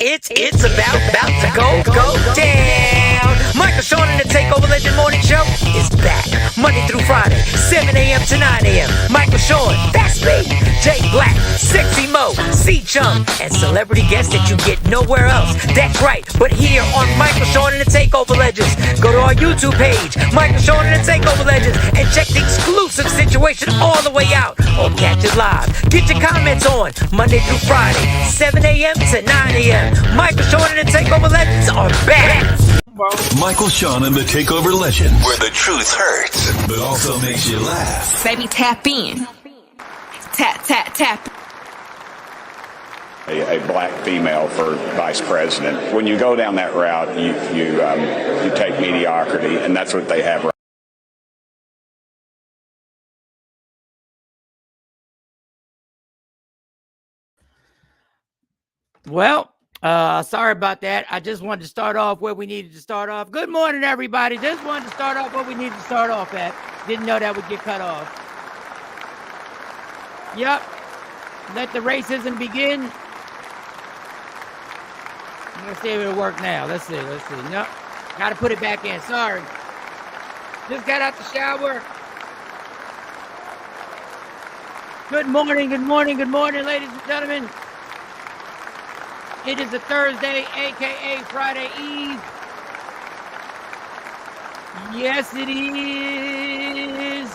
It's about to go down. Michael Sean and the Takeover Legend Morning Show is back Monday through Friday, 7 a.m. to 9 a.m. Michael Sean, that's me. Jay Black, Sexy Mo, C Chung, and celebrity guests that you get nowhere else. That's right, but here on Michael Sean and the Takeover Legends. Go to our YouTube page, Michael Sean and the Takeover Legends, and check the exclusive situation all the way out. Or catch it live. Get your comments on Monday through Friday, 7 a.m. to 9 a.m. Michael Sean and the Takeover Legends are back. Michael Sean and the Takeover Legends, where the truth hurts, but also makes you laugh. Baby, tap in. Tap, tap, tap. A black female for vice president. When you go down that route, you take mediocrity, and that's what they have. Well, sorry about that. I just wanted to start off where we needed to start off. Good morning, everybody. Just wanted to start off where we needed to start off at. Didn't know that would get cut off. Yep. Let the racism begin. Let's see if it'll work now. Let's see. Nope. Got to put it back in. Sorry. Just got out the shower. Good morning, ladies and gentlemen. It is a Thursday, a.k.a. Friday Eve. Yes, it is.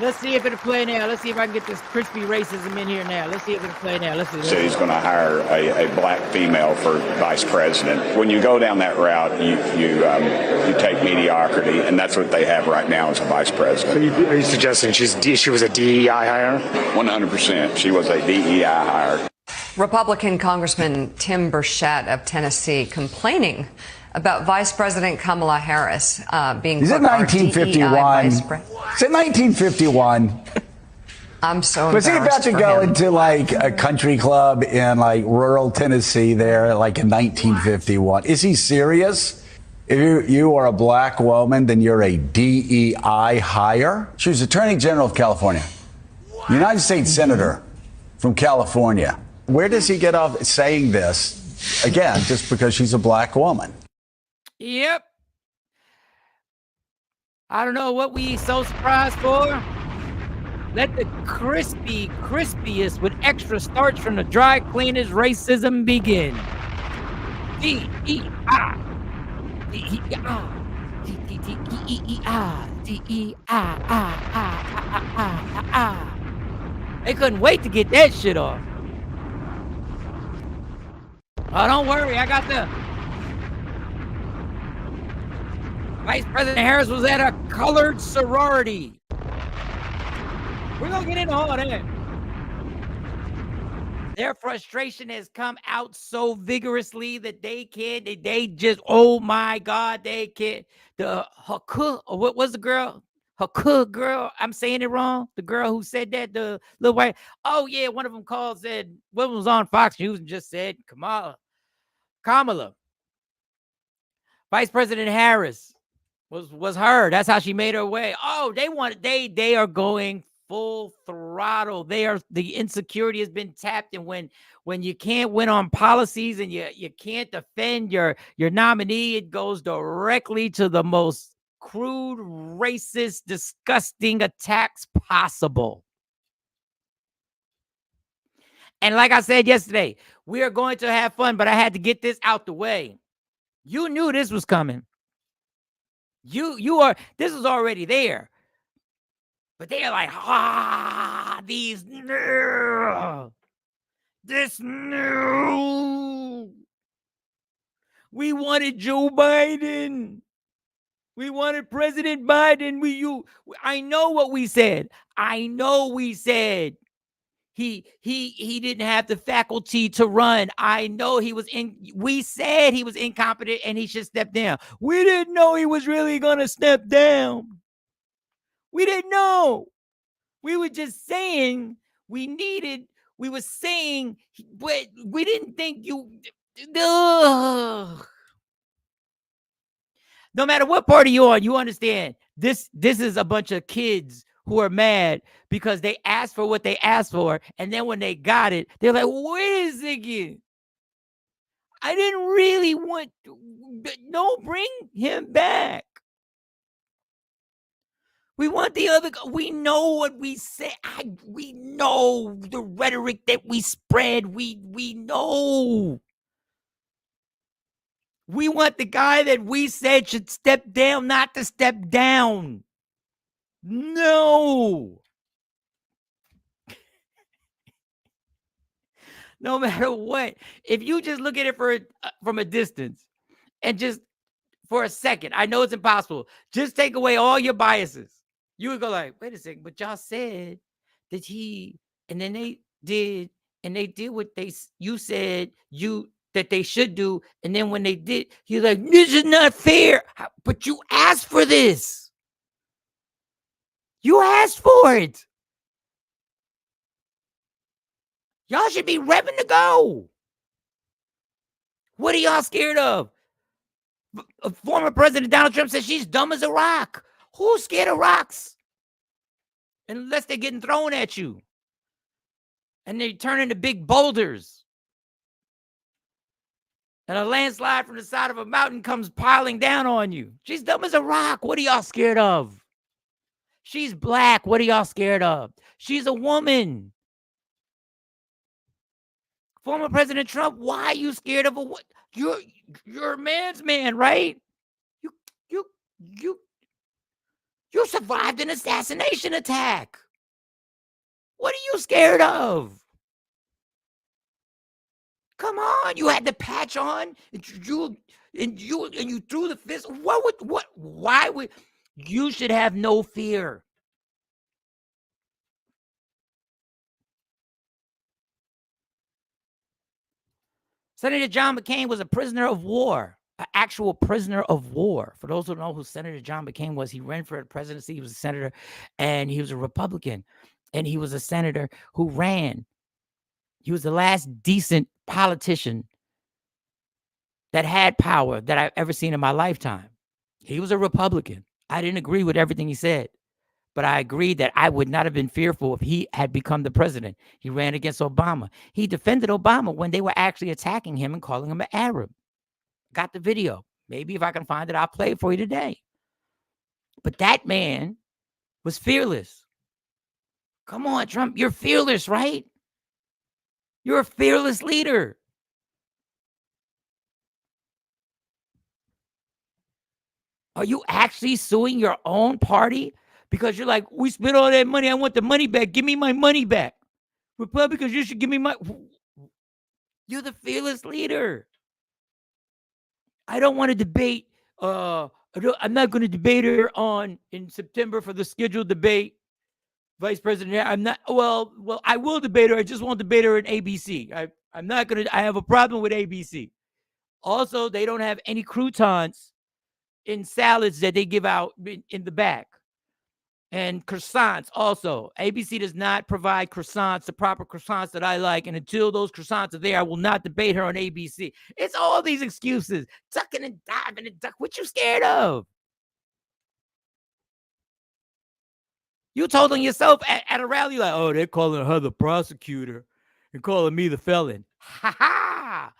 Let's see if it'll play now. Let's see if I can get this crispy racism in here now. Let's see if it'll play now. Let's see. So he's going to hire a black female for vice president. When you go down that route, you take mediocrity, and that's what they have right now as a vice president. Are you suggesting she was a DEI hire? 100%. She was a DEI hire. Republican Congressman Tim Burchett of Tennessee complaining about Vice President Kamala Harris being. Is it 1951? Is it 1951? I'm so. Was he about to go into like a country club in like rural Tennessee there, like in 1951? Is he serious? If you are a black woman, then you're a DEI hire. She was Attorney General of California, United States Senator from California. Where does he get off saying this? Again, just because she's a black woman. Yep. I don't know what we so surprised for. Let the crispiest with extra starch from the dry cleaners racism begin. DEI. DEI. DEI. They couldn't wait to get that shit off. Oh, don't worry. I got the Vice President Harris was at a colored sorority. We're going to get into all that. Their frustration has come out so vigorously that they just, oh my God, they can't. The Haku, what was the girl? Haku girl, I'm saying it wrong. The girl who said that, the little white. Oh yeah, one of them said, what was on Fox News and just said Kamala. Vice President Harris was her. That's how she made her way. Oh, they are going full throttle. The insecurity has been tapped, and when you can't win on policies and you can't defend your nominee, it goes directly to the most crude, racist, disgusting attacks possible. And like I said yesterday, we are going to have fun, but I had to get this out the way. You knew this was coming. This is already there. But they are like, this new. We wanted Joe Biden. We wanted President Biden. I know what we said. He didn't have the faculty to run. I know we said he was incompetent and he should step down. We didn't know he was really going to step down. We didn't know. We were just saying but we didn't think you. Ugh. No matter what party you're on, you understand this is a bunch of kids who are mad because they asked for what they asked for, and then when they got it, they're like, wait a second. I didn't really want to. No, bring him back. We want the other. We know what we say. We know the rhetoric that we spread. We know. We want the guy that we said should step down, not to step down. No. No matter what. If you just look at it from a distance and just for a second, I know it's impossible. Just take away all your biases. You would go like, wait a second, but y'all said that and then they did what you said that they should do. And then when they did, you're like, this is not fair. But you asked for this. You asked for it. Y'all should be revving to go. What are y'all scared of? Former President Donald Trump says she's dumb as a rock. Who's scared of rocks? Unless they're getting thrown at you. And they turn into big boulders. And a landslide from the side of a mountain comes piling down on you. She's dumb as a rock. What are y'all scared of? She's black. What are y'all scared of? She's a woman. Former President Trump, why are you scared of a woman? You're a man's man, right? You survived an assassination attack. What are you scared of? Come on, you had the patch on, and you threw the fist. Why would you should have no fear? Senator John McCain was a prisoner of war, an actual prisoner of war. For those who don't know who Senator John McCain was, he ran for the presidency. He was a senator, and he was a Republican, and he was a senator who ran. He was the last decent politician that had power that I've ever seen in my lifetime. He was a Republican. I didn't agree with everything he said, but I agreed that I would not have been fearful if he had become the president. He ran against Obama. He defended Obama when they were actually attacking him and calling him an Arab. Got the video. Maybe if I can find it, I'll play it for you today. But that man was fearless. Come on, Trump, you're fearless, right? You're a fearless leader. Are you actually suing your own party? Because you're like, we spent all that money. I want the money back. Give me my money back. Republicans, you should give me my... You're the fearless leader. I don't want to debate. I'm not going to debate her in September for the scheduled debate. Vice President, I'm not. Well, I will debate her. I just won't debate her in ABC. I'm not going to. I have a problem with ABC. Also, they don't have any croutons in salads that they give out in the back. And croissants also. ABC does not provide croissants, the proper croissants that I like. And until those croissants are there, I will not debate her on ABC. It's all these excuses. Ducking and diving and duck. What you scared of? You told on yourself at a rally like, oh, they're calling her the prosecutor and calling me the felon. Ha ha!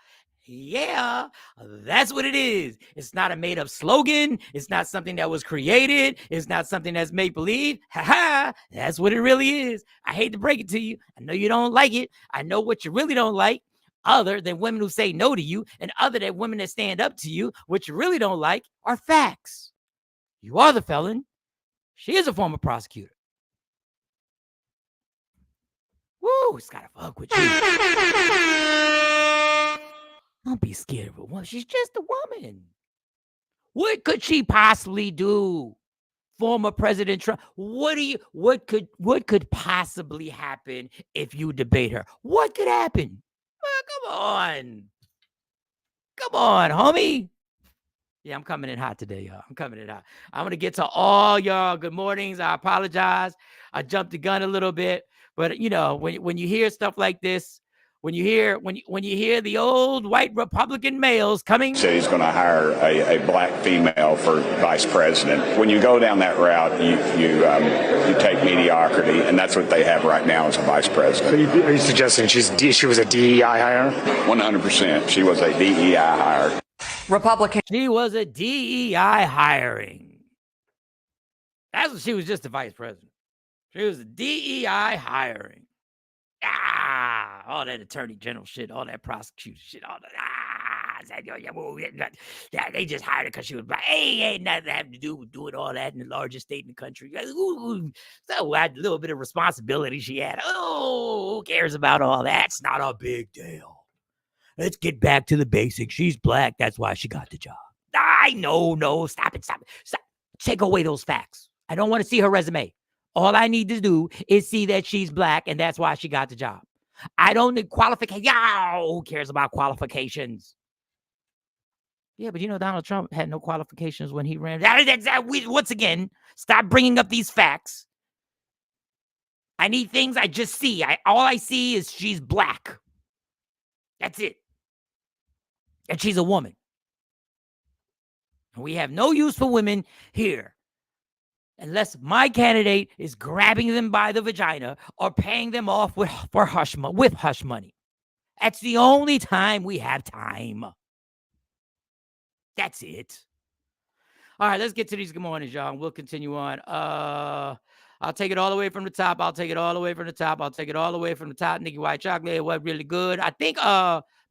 Yeah, that's what it is. It's not a made-up slogan. It's not something that was created. It's not something that's make-believe. Ha ha! That's what it really is. I hate to break it to you. I know you don't like it. I know what you really don't like, other than women who say no to you, and other than women that stand up to you. What you really don't like are facts. You are the felon. She is a former prosecutor. Woo, it's gotta fuck with you. Don't be scared of a woman. She's just a woman. What could she possibly do? Former President Trump. What could possibly happen if you debate her? What could happen? Well, come on, homie. Yeah, I'm coming in hot today, y'all. I'm coming in hot. I'm gonna get to all y'all good mornings. I apologize. I jumped the gun a little bit. But, you know, when you hear stuff like this, when you hear the old white Republican males coming. Said he's going to hire a black female for vice president. When you go down that route, you take mediocrity, and that's what they have right now as a vice president. So are you suggesting she was a DEI hire? 100%. She was a DEI hire. Republican. She was a DEI hiring. That's what she was, just a vice president. She was a DEI hiring. All that attorney general shit, all that prosecution shit, all that. They just hired her because she was black. Hey, ain't nothing to have to do with doing all that in the largest state in the country. So a little bit of responsibility she had. Oh, who cares about all that? It's not a big deal. Let's get back to the basics. She's black. That's why she got the job. No, stop it. Take away those facts. I don't want to see her resume. All I need to do is see that she's black, and that's why she got the job. I don't need qualifications. Who cares about qualifications? Yeah, but Donald Trump had no qualifications when he ran. Once again, stop bringing up these facts. I need things I just see. All I see is she's black. That's it. And she's a woman. We have no use for women here, unless my candidate is grabbing them by the vagina or paying them off with hush money. That's the only time we have time. That's it. All right, let's get to these good mornings, y'all. We'll continue on. I'll take it all the way from the top. Nikki White Chocolate, it was really good. I think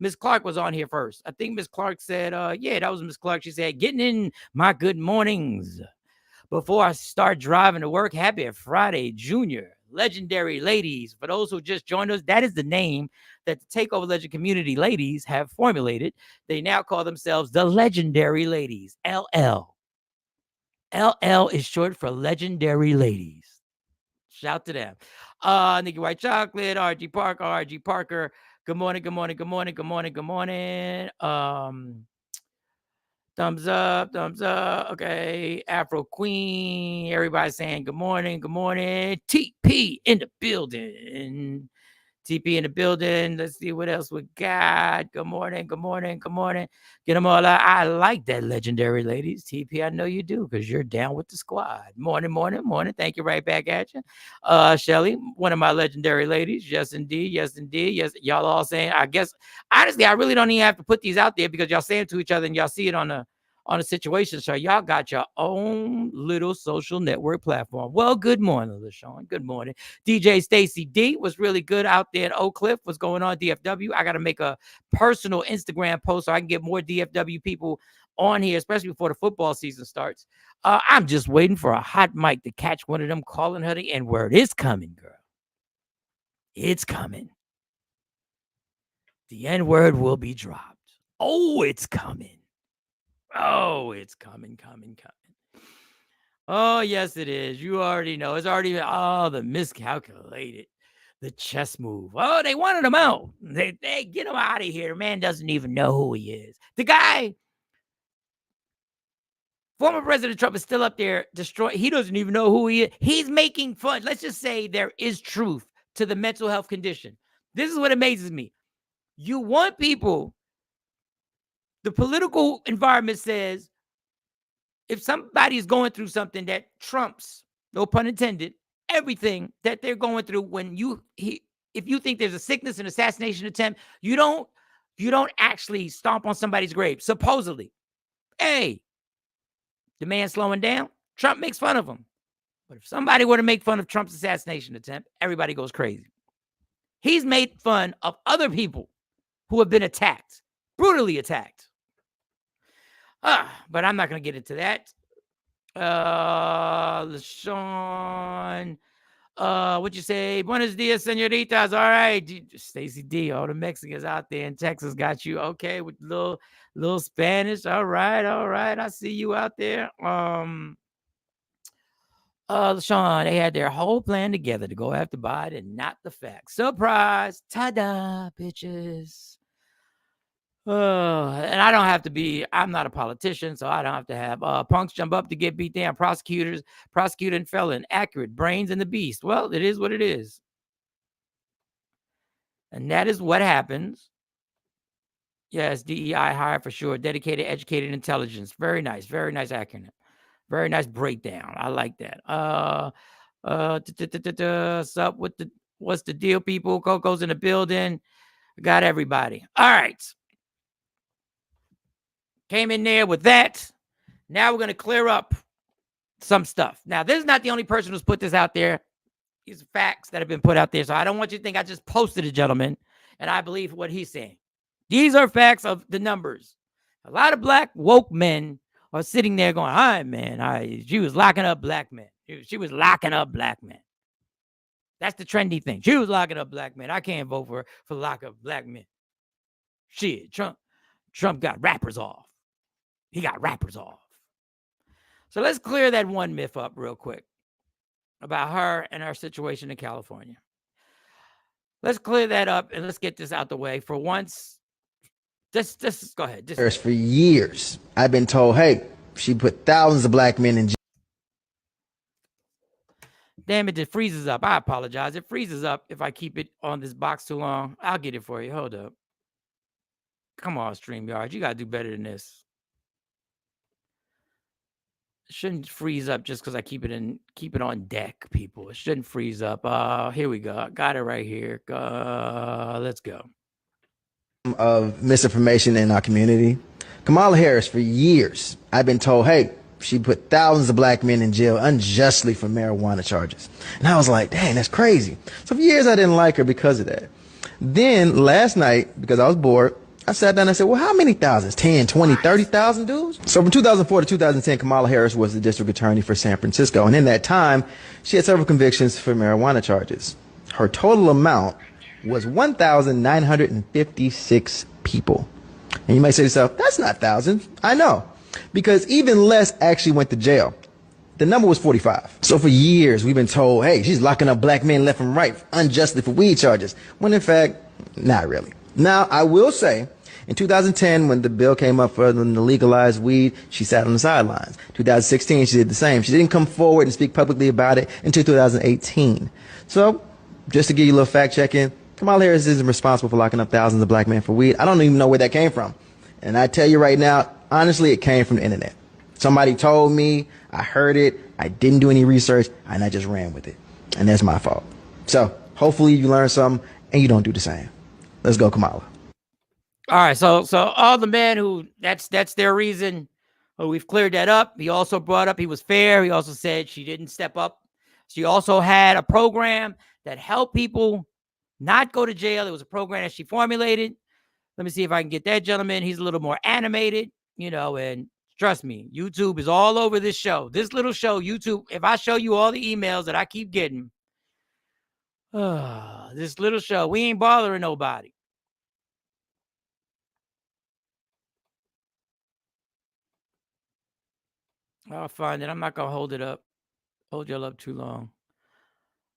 Miss Clark was on here first. I think Miss Clark said, that was Miss Clark. She said, getting in my good mornings before I start driving to work. Happy Friday, Junior. Legendary Ladies. For those who just joined us, that is the name that the Takeover Legend Community Ladies have formulated. They now call themselves the Legendary Ladies, LL. LL is short for Legendary Ladies. Shout to them. Nikki White Chocolate, RG Parker. Good morning. Thumbs up. Okay. Afro Queen. Everybody saying good morning. TP in the building. Let's see what else we got. Good morning. Get them all out. I like that, Legendary Ladies. TP, I know you do, because you're down with the squad. Morning. Thank you, right back at you. Shelly, one of my Legendary Ladies. Yes, indeed. Yes, y'all all saying, I guess, honestly, I really don't even have to put these out there, because y'all say it to each other and y'all see it on a situation. So y'all got your own little social network platform. Well, good morning, LaShawn. Good morning. DJ Stacy D was really good out there in Oak Cliff. What's going on, DFW? I got to make a personal Instagram post so I can get more DFW people on here, especially before the football season starts. I'm just waiting for a hot mic to catch one of them calling her the N-word. It's coming, girl. It's coming. The N-word will be dropped. Oh, it's coming. Oh, it's coming. Oh, yes, it is. You already know. It's already the miscalculated, the chess move. Oh, they wanted him out. They get him out of here. The man doesn't even know who he is. The guy, former President Trump, is still up there destroying. He doesn't even know who he is. He's making fun. Let's just say there is truth to the mental health condition. This is what amazes me. You want people. The political environment says if somebody is going through something that trumps, no pun intended, everything that they're going through, if you think there's a sickness, an assassination attempt, you don't actually stomp on somebody's grave. Supposedly, hey, the man's slowing down. Trump makes fun of him. But if somebody were to make fun of Trump's assassination attempt, everybody goes crazy. He's made fun of other people who have been attacked, brutally attacked. But I'm not going to get into that. LaShawn, what you say? Buenos dias, senoritas. All right. Stacey D, all the Mexicans out there in Texas got you. Okay, with little Spanish. All right. I see you out there. LaShawn, they had their whole plan together to go after Biden, not the facts. Surprise. Ta-da, bitches. And I don't have to be, I'm not a politician, so I don't have to have punks jump up to get beat down. Prosecutor and felon, accurate, brains and the beast. Well, it is what it is. And that is what happens. Yes, DEI hire for sure. Dedicated, educated intelligence. Very nice acronym. Very nice breakdown. I like that. What's the deal, people? Coco's in the building. Got everybody. All right. Came in there with that. Now we're going to clear up some stuff. Now, this is not the only person who's put this out there. These are facts that have been put out there. So I don't want you to think I just posted a gentleman and I believe what he's saying. These are facts of the numbers. A lot of black woke men are sitting there going, "Hi, man, she was locking up black men. She was locking up black men." That's the trendy thing. She was locking up black men. I can't vote for lock up black men. Shit, Trump got rappers off. He got rappers off. So let's clear that one myth up real quick about her and her situation in California. Let's clear that up and let's get this out the way for once. Just go ahead. For years, I've been told, hey, she put thousands of black men in jail. Damn it, it freezes up. I apologize. It freezes up if I keep it on this box too long. I'll get it for you. Hold up. Come on, StreamYard. You got to do better than this. It shouldn't freeze up just because I keep it on deck, people. It shouldn't freeze up. Here we go. Got it right here. Let's go. Of misinformation in our community. Kamala Harris, for years, I've been told, hey, she put thousands of black men in jail unjustly for marijuana charges. And I was like, dang, that's crazy. So for years, I didn't like her because of that. Then last night, because I was bored, I sat down and I said, well, how many thousands? 10, 20, 30,000 dudes? So from 2004 to 2010, Kamala Harris was the district attorney for San Francisco. And in that time, she had several convictions for marijuana charges. Her total amount was 1,956 people. And you might say to yourself, that's not thousands. I know, because even less actually went to jail. The number was 45. So for years, we've been told, hey, she's locking up black men left and right unjustly for weed charges, when in fact, not really. Now, I will say, in 2010, when the bill came up for them to legalize weed, she sat on the sidelines. 2016, she did the same. She didn't come forward and speak publicly about it until 2018. So, just to give you a little fact checking, Kamala Harris isn't responsible for locking up thousands of black men for weed. I don't even know where that came from. And I tell you right now, honestly, it came from the internet. Somebody told me, I heard it, I didn't do any research, and I just ran with it. And that's my fault. So, hopefully you learn something and you don't do the same. Let's go, Kamala. All right, so all the men who that's their reason. Oh, we've cleared that up. He also brought up he was fair. He also said she didn't step up. She also had a program that helped people not go to jail. It was a program that she formulated. Let me see if I can get that gentleman. He's a little more animated, and trust me, YouTube is all over this show. This little show, YouTube, if I show you all the emails that I keep getting, this little show, we ain't bothering nobody. I'll find it. I'm not gonna hold y'all up too long.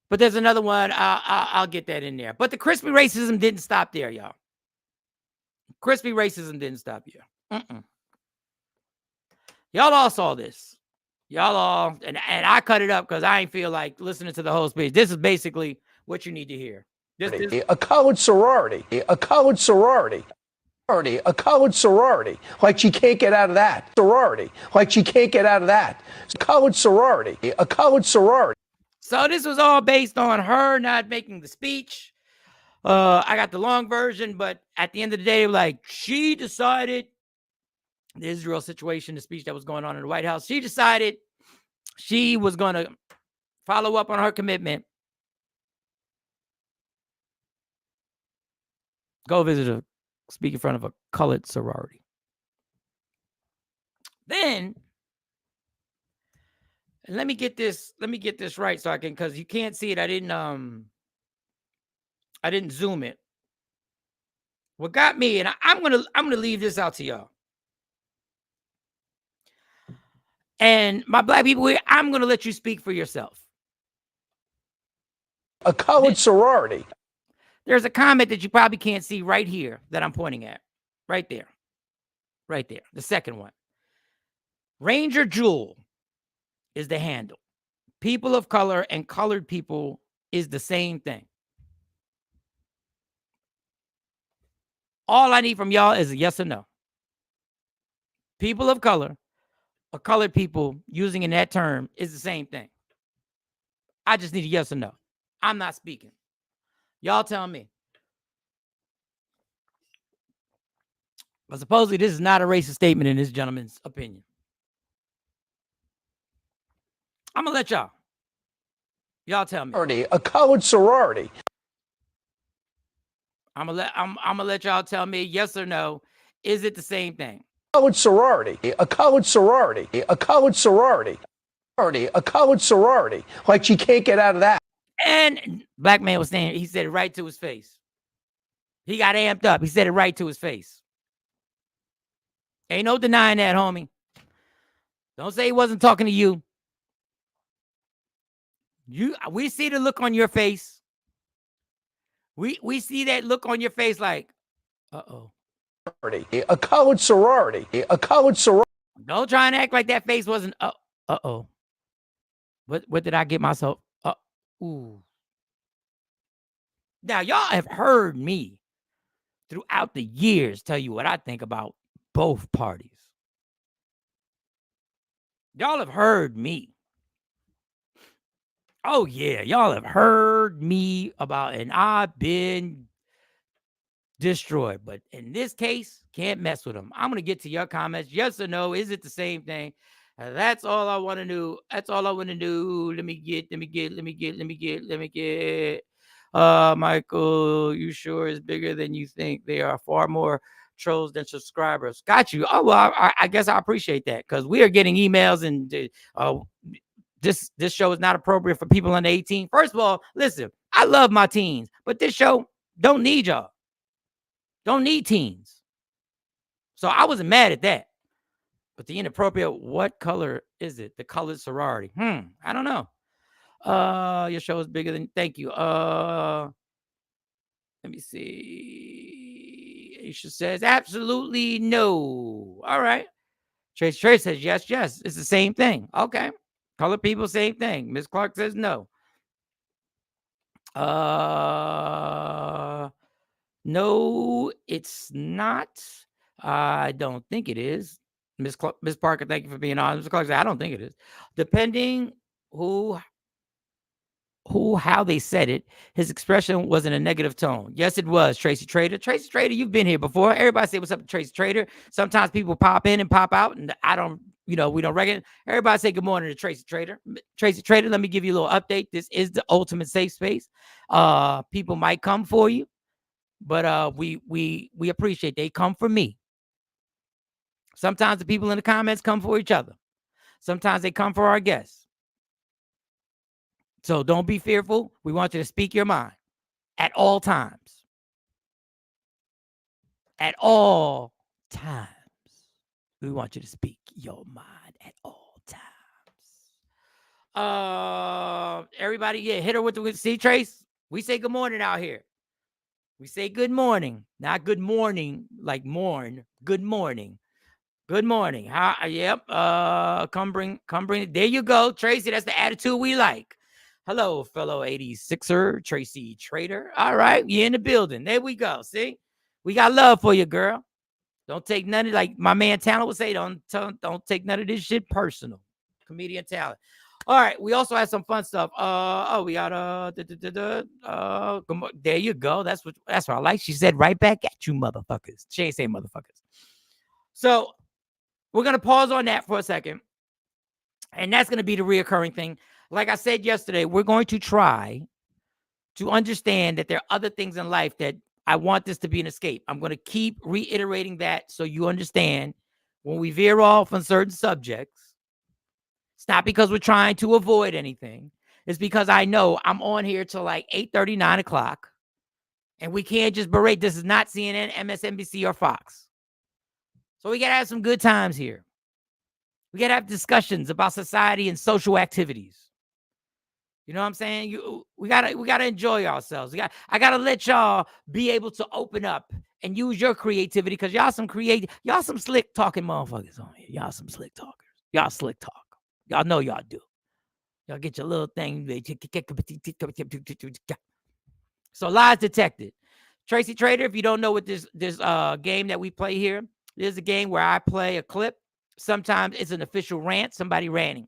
But there's another one. I'll get that in there. But the crispy racism didn't stop there, y'all. Crispy racism didn't stop here. Y'all all saw this. Y'all all, and I cut it up because I ain't feel like listening to the whole speech. This is basically what you need to hear. A college sorority. A college sorority. A college sorority. Like she can't get out of that. Sorority. Like she can't get out of that. College sorority. A college sorority. So this was all based on her not making the speech. I got the long version, but at the end of the day, like she decided the Israel situation, the speech that was going on in the White House, she decided she was going to follow up on her commitment. Go speak in front of a colored sorority. Then, let me get this right so I can, because you can't see it. I didn't zoom it. What got me, and I'm gonna leave this out to y'all. And my black people here, I'm gonna let you speak for yourself. A college sorority. There's a comment that you probably can't see right here that I'm pointing at. Right there. Right there. The second one. Ranger Jewel is the handle. People of color and colored people is the same thing. All I need from y'all is a yes or no. People of color or colored people using in that term is the same thing. I just need a yes or no. I'm not speaking. Y'all tell me. But supposedly this is not a racist statement in this gentleman's opinion. I'm gonna let y'all. Y'all tell me. A college sorority. I'm gonna let y'all tell me yes or no. Is it the same thing? College sorority. A college sorority. A college sorority. A college sorority. Like she can't get out of that. And black man was saying, he said it right to his face. He got amped up. He said it right to his face. Ain't no denying that, homie. Don't say he wasn't talking to you. We see the look on your face. We see that look on your face like, uh-oh. A college sorority. A college sorority. Don't try and act like that face wasn't, uh-oh. What did I get myself? Ooh. Now, y'all have heard me throughout the years tell you what I think about both parties. Y'all have heard me. Oh, yeah. Y'all have heard me about, and I've been destroyed. But in this case, can't mess with them. I'm going to get to your comments. Yes or no? Is it the same thing? That's all I want to do. That's all I want to do. Let me get. Michael, you sure is bigger than you think. There are far more trolls than subscribers. Got you. Oh, well, I guess I appreciate that because we are getting emails and this show is not appropriate for people under 18. First of all, listen, I love my teens, but this show don't need y'all. Don't need teens. So I wasn't mad at that. But the inappropriate, what color is it? The colored sorority. I don't know. Your show is bigger than, thank you. Let me see. Aisha says, absolutely no. All right. Trace says, yes. It's the same thing. Okay. Colored people, same thing. Miss Clark says no. No, it's not. I don't think it is. Miss Parker, thank you for being on. Miss Clark said, I don't think it is. Depending how they said it, his expression was in a negative tone. Yes, it was. Tracy Trader. Tracy Trader, you've been here before. Everybody say what's up to Tracy Trader. Sometimes people pop in and pop out, and I don't, we don't recognize. Everybody say good morning to Tracy Trader. Tracy Trader, let me give you a little update. This is the ultimate safe space. People might come for you, but we appreciate they come for me. Sometimes the people in the comments come for each other. Sometimes they come for our guests. So don't be fearful. We want you to speak your mind at all times. At all times. We want you to speak your mind at all times. Everybody, hit her with the see, Trace. We say good morning out here. We say good morning. Not good morning, like mourn. Good morning. Good morning. Yep. Come bring. There you go, Tracy. That's the attitude we like. Hello, fellow 86er, Tracy Trader. All right, you're in the building. There we go. See, we got love for you, girl. Don't take none of, like my man Talent would say, don't take none of this shit personal. Comedian Talent. All right, we also have some fun stuff. We got there you go. That's what I like. She said right back at you, motherfuckers. She ain't say motherfuckers. So we're gonna pause on that for a second, and that's gonna be the reoccurring thing. Like I said yesterday, we're going to try to understand that there are other things in life that I want this to be an escape. I'm going to keep reiterating that so you understand when we veer off on certain subjects. It's not because we're trying to avoid anything. It's because I know I'm on here till like 8:30, 9 o'clock, and we can't just berate. This is not CNN, MSNBC, or Fox. So we got to have some good times here. We got to have discussions about society and social activities. You know what I'm saying? We gotta enjoy ourselves. I gotta let y'all be able to open up and use your creativity because y'all some slick talking motherfuckers on here. Y'all some slick talkers. Y'all slick talk. Y'all know y'all do. Y'all get your little thing. So lies detected. Tracy Trader, if you don't know what this game that we play here, this is a game where I play a clip. Sometimes it's an official rant, somebody ranting.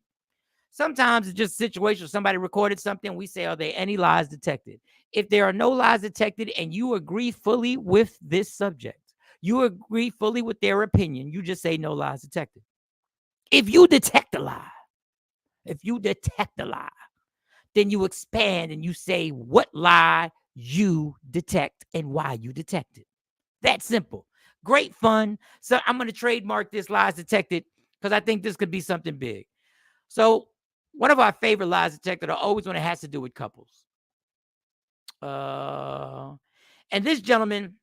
Sometimes it's just a situation where somebody recorded something. We say, are there any lies detected? If there are no lies detected and you agree fully with this subject, you agree fully with their opinion, you just say no lies detected. If you detect a lie, then you expand and you say what lie you detect and why you detect it. That's simple. Great fun. So I'm going to trademark this lies detected because I think this could be something big. So one of our favorite lies detected are always when it has to do with couples. And this gentleman,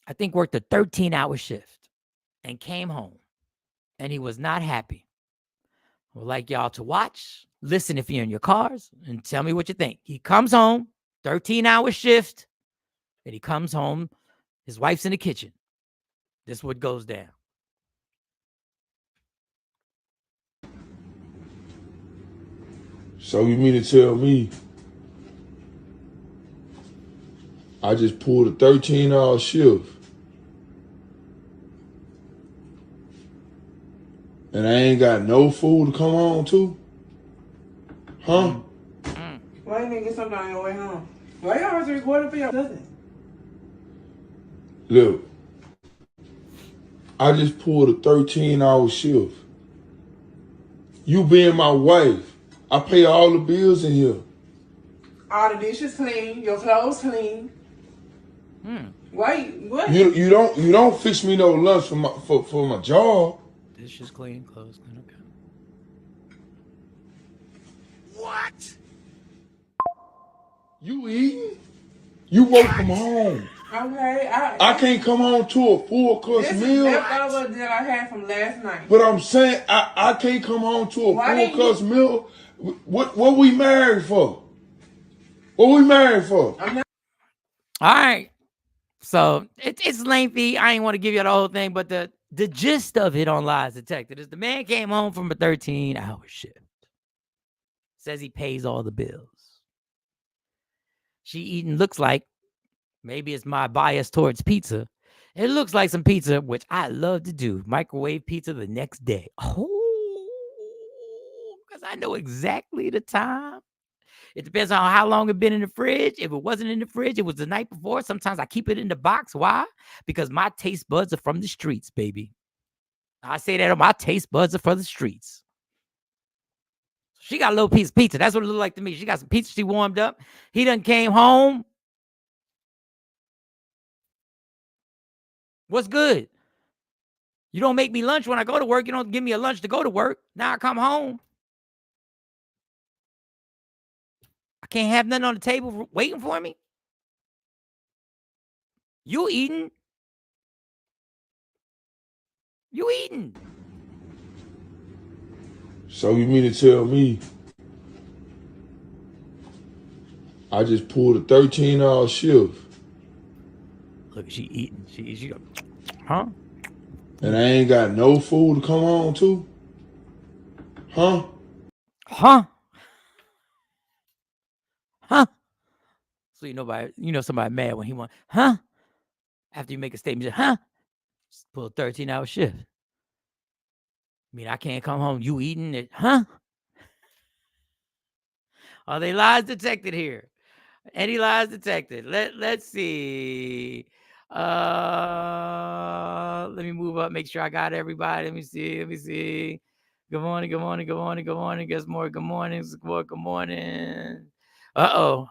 I think, worked a 13-hour shift and came home, and he was not happy. I would like y'all to watch, listen if you're in your cars, and tell me what you think. He comes home, 13-hour shift, and he comes home. His wife's in the kitchen. This is what goes down. So you mean to tell me I just pulled a 13-hour shift and I ain't got no food to come home to? Huh? Why you didn't get something on your way home? Why you always recording for your cousin? Look, I just pulled a 13-hour shift. You being my wife, I pay all the bills in here. All the dishes clean, your clothes clean. Why? What? You don't fix me no lunch for my job. Dishes clean, clothes clean. Okay. What? You eating? You work from home. Okay, I can't come home to a full course this meal. This is leftover that I had from last night. But I'm saying I can't come home to a full course meal. What we married for? What we married for? All right. So it's lengthy. I ain't want to give you the whole thing, but the gist of it on Lies Detected is the man came home from a 13-hour shift. Says he pays all the bills. She eating, looks like, maybe it's my bias towards pizza. It looks like some pizza, which I love to do. Microwave pizza the next day. Oh, because I know exactly the time. It depends on how long it's been in the fridge. If it wasn't in the fridge, it was the night before. Sometimes I keep it in the box. Why? Because my taste buds are from the streets, baby. I say that my taste buds are from the streets. She got a little piece of pizza. That's what it looked like to me. She got some pizza she warmed up. He done came home. What's good? You don't make me lunch when I go to work. You don't give me a lunch to go to work. Now I come home. I can't have nothing on the table waiting for me. You eating. You eating. So you mean to tell me I just pulled a 13-hour shift? Look, she eating. She huh? And I ain't got no food to come home to? Huh? Huh? Huh? So you know somebody mad when he want, huh? After you make a statement, huh? Just pull a 13-hour shift. I mean, I can't come home. You eating it, huh? Are they lies detected here? Any lies detected? Let's see. Let me move up, make sure I got everybody. Let me see. Good morning. Guess more. Good morning. Good morning. Uh-oh.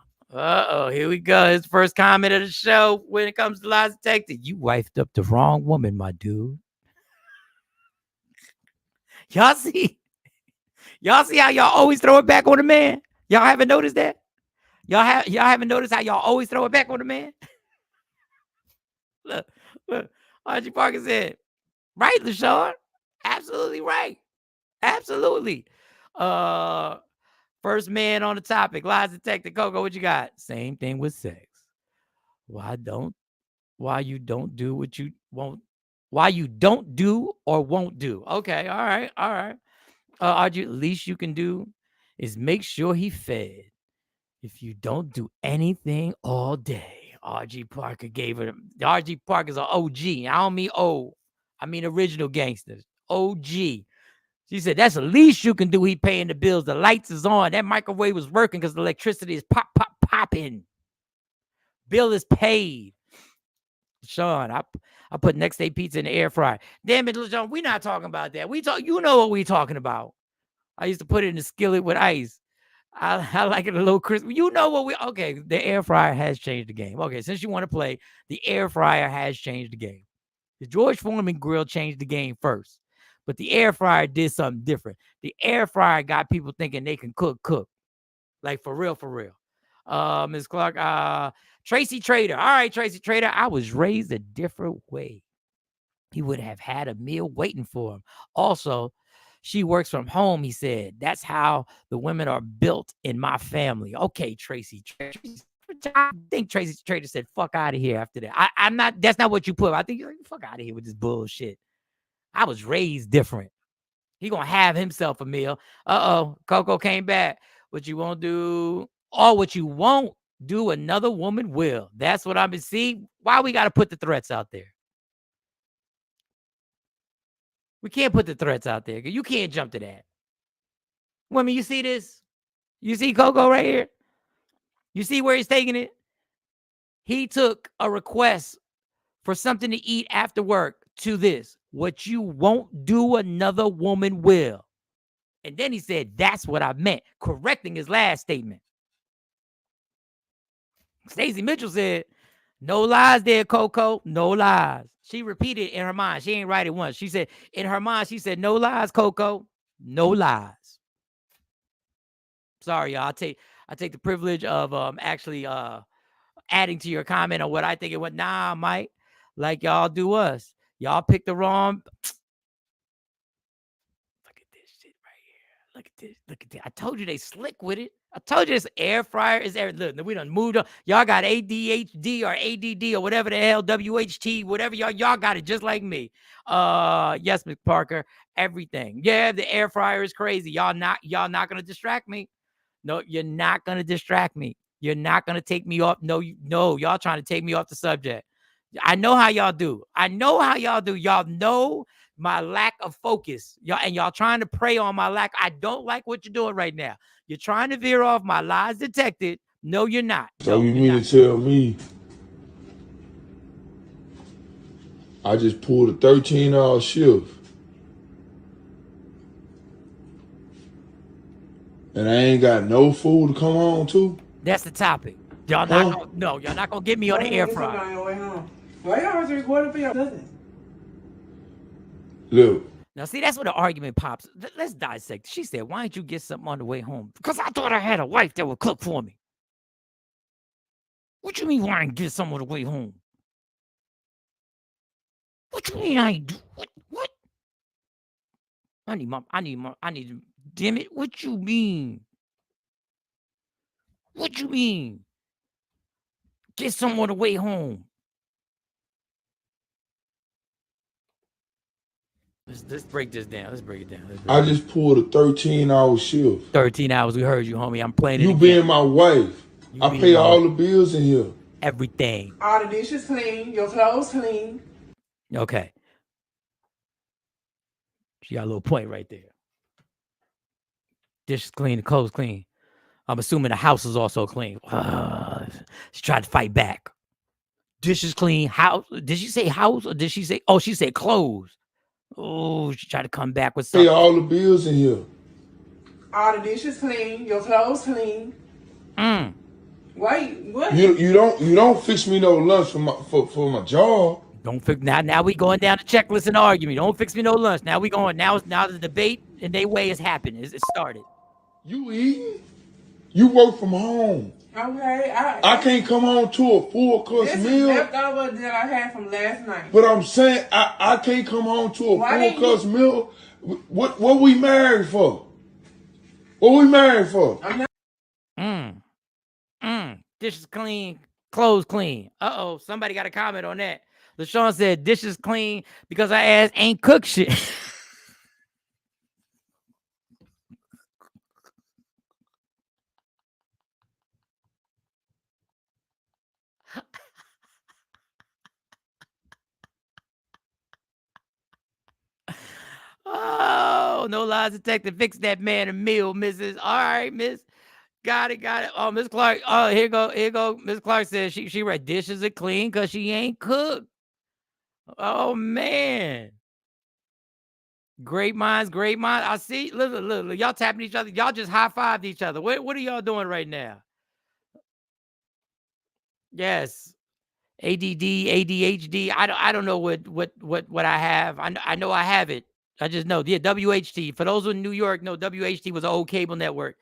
Here we go. His first comment of the show when it comes to lies detected. You wifed up the wrong woman, my dude. Y'all see how y'all always throw it back on the man? Y'all haven't noticed that? Y'all haven't noticed how y'all always throw it back on the man? Look. Archie Parker said, right, LaShawn? Absolutely right. Absolutely. First man on the topic, lies detected. Coco, what you got? Same thing with sex. Why you don't do what you won't? Why you don't do or won't do? Okay, all right. Archie, least you can do is make sure he fed. If you don't do anything all day, RG Parker gave her. RG Parker's an OG. I don't mean old. I mean original gangsters. OG. She said, that's the least you can do. He paying the bills. The lights is on. That microwave was working because the electricity is popping. Bill is paid. Sean, I put next day pizza in the air fryer. Damn it, LeJean, we're not talking about that. You know what we talking about. I used to put it in the skillet with ice. I like it a little crispy. You know what okay, the air fryer has changed the game. Okay, since you want to play, the air fryer has changed the game. The George Foreman grill changed the game first, but the air fryer did something different. The air fryer got people thinking they can cook. Like for real. Ms. Clark, Tracy Trader. All right, Tracy Trader. I was raised a different way. He would have had a meal waiting for him. Also, she works from home, he said. That's how the women are built in my family. Okay, Tracy. I think Tracy Trader said, fuck out of here after that. I'm not, that's not what you put. I think you're like, fuck out of here with this bullshit. I was raised different. He gonna have himself a meal. Coco came back. What you won't do, or what you won't do, another woman will. That's what I've been seeing. Why we gotta put the threats out there? We can't put the threats out there. You can't jump to that. Women, you see this? You see Coco right here? You see where he's taking it? He took a request for something to eat after work to this. What you won't do, another woman will. And then he said, that's what I meant, correcting his last statement. Stacey Mitchell said, no lies there, Coco, no lies. She repeated in her mind. She ain't write it once. She said, in her mind, she said, no lies, Coco, no lies. Sorry, y'all. I take the privilege of actually adding to your comment on what I think it was. Nah, Mike, like y'all do us. Y'all picked the wrong. Look at this shit right here. Look at this. Look at this. I told you they slick with it. I told you this air fryer is there. Look, we done moved on. Y'all got ADHD or ADD or whatever the hell, WHT, whatever y'all got it just like me. Yes, Miss Parker, everything. Yeah, the air fryer is crazy. Y'all not gonna distract me. No, you're not gonna distract me. You're not gonna take me off. No, y'all trying to take me off the subject. I know how y'all do. Y'all know my lack of focus. Y'all trying to prey on my lack. I don't like what you're doing right now. You're trying to veer off my lies detected. No, you're not. So you mean to tell me I just pulled a 13-hour shift and I ain't got no food to come on to? That's the topic. Y'all not gonna get me on the air fryer. Why y'all recording for your cousin? Look. Now, see, that's where the argument pops. Let's dissect. She said, why didn't you get something on the way home? Because I thought I had a wife that would cook for me. What you mean why I didn't get something on the way home? What you mean I ain't do? What? I need, damn it. What you mean? What you mean? Get something on the way home. Let's break this down. Let's break it down. I just pulled a 13-hour shift. 13 hours. We heard you, homie. I'm playing it. You being my wife. I pay all the bills in here. Everything. All the dishes clean. Your clothes clean. Okay. She got a little point right there. Dishes clean, the clothes clean. I'm assuming the house is also clean. She tried to fight back. Dishes clean. House. Did she say house or did she say? Oh, she said clothes. Oh, she tried to come back with something. Pay all the bills in here. All the dishes clean. Your clothes clean. Wait, what? You don't fix me no lunch for my job. Don't fix now we going down the checklist and argument. Don't fix me no lunch. Now we going now the debate and they way is happening. It started. You eating? You work from home. Okay, I can't come home to a full course meal. This is leftover that I had from last night. But I'm saying I can't come home to a full course meal. What we married for? What we married for? Dishes clean, clothes clean. Somebody got a comment on that. LaShawn said dishes clean because I ass ain't cook shit. No lies detected. Fix that man a meal, Mrs. All right, Miss. Got it. Oh, Miss Clark. Oh, here go. Miss Clark says she read dishes are clean because she ain't cooked. Oh man. Great minds. I see. Look. Y'all tapping each other. Y'all just high-fived each other. What are y'all doing right now? Yes. ADD, ADHD. I don't know what I have. I know I have it. I just know. Yeah, WHT. For those in New York, no, WHT was an old cable network.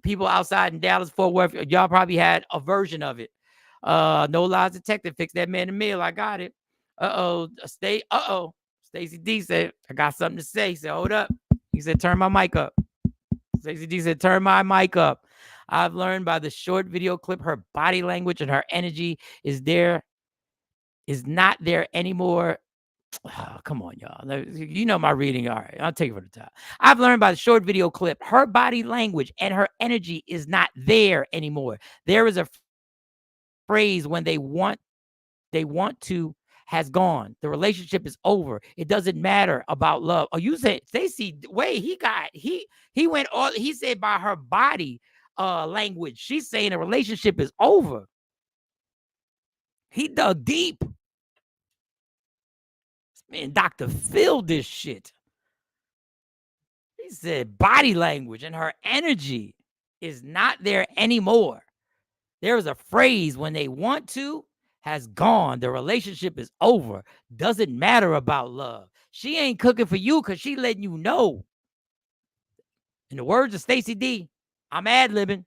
People outside in Dallas, Fort Worth, y'all probably had a version of it. No lies detected. Fix that man a meal. I got it. Stacey D said, I got something to say. He said, hold up. He said, turn my mic up. Stacey D said, turn my mic up. I've learned by the short video clip her body language and her energy is not there anymore. Oh, come on, y'all. You know my reading. All right, I'll take it for the top. I've learned by the short video clip her body language and her energy is not there anymore. There is a phrase when they want to has gone. The relationship is over. It doesn't matter about love. Oh, you said Stacey, wait, he went all, he said by her body language, she's saying the relationship is over. He dug deep. Man, Dr. Phil this shit. He said body language and her energy is not there anymore. There is a phrase when they want to has gone. The relationship is over. Doesn't matter about love. She ain't cooking for you because she letting you know. In the words of Stacey D, I'm ad-libbing.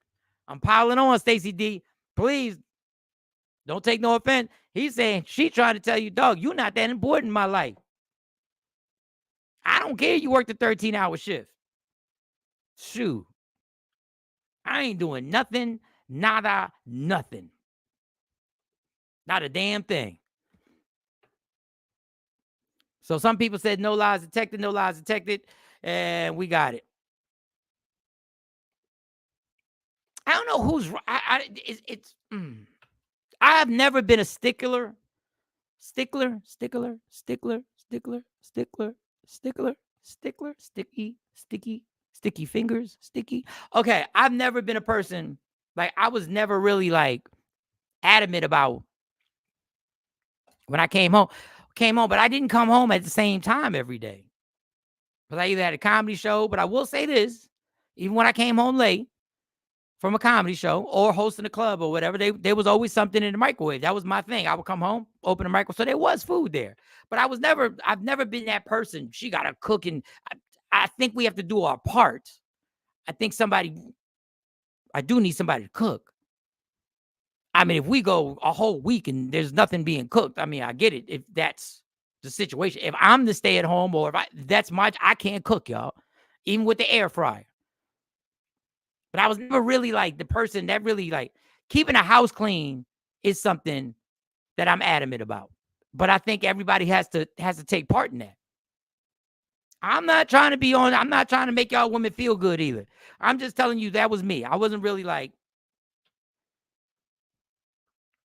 I'm piling on, Stacey D. Please don't take no offense. He's saying she trying to tell you, dog, you're not that important in my life. I don't care you worked a 13-hour shift. Shoot. I ain't doing nothing, nada, nothing. Not a damn thing. So some people said no lies detected, and we got it. I don't know who's I have never been a stickler, sticky, fingers, sticky. Okay, I've never been a person, like I was never really like adamant about when I came home, but I didn't come home at the same time every day. Because I either had a comedy show, but I will say this, even when I came home late from a comedy show or hosting a club or whatever, there was always something in the microwave. That was my thing. I would come home, open the microwave. So there was food there. But I've never been that person. She got to cook, and I think we have to do our part. I do need somebody to cook. I mean, if we go a whole week and there's nothing being cooked, I mean, I get it if that's the situation. If I'm the stay at home or I can't cook, y'all, even with the air fryer. But I was never really like the person that really like keeping a house clean is something that I'm adamant about. But I think everybody has to take part in that. I'm not trying to make y'all women feel good either. I'm just telling you that was me. I wasn't really like,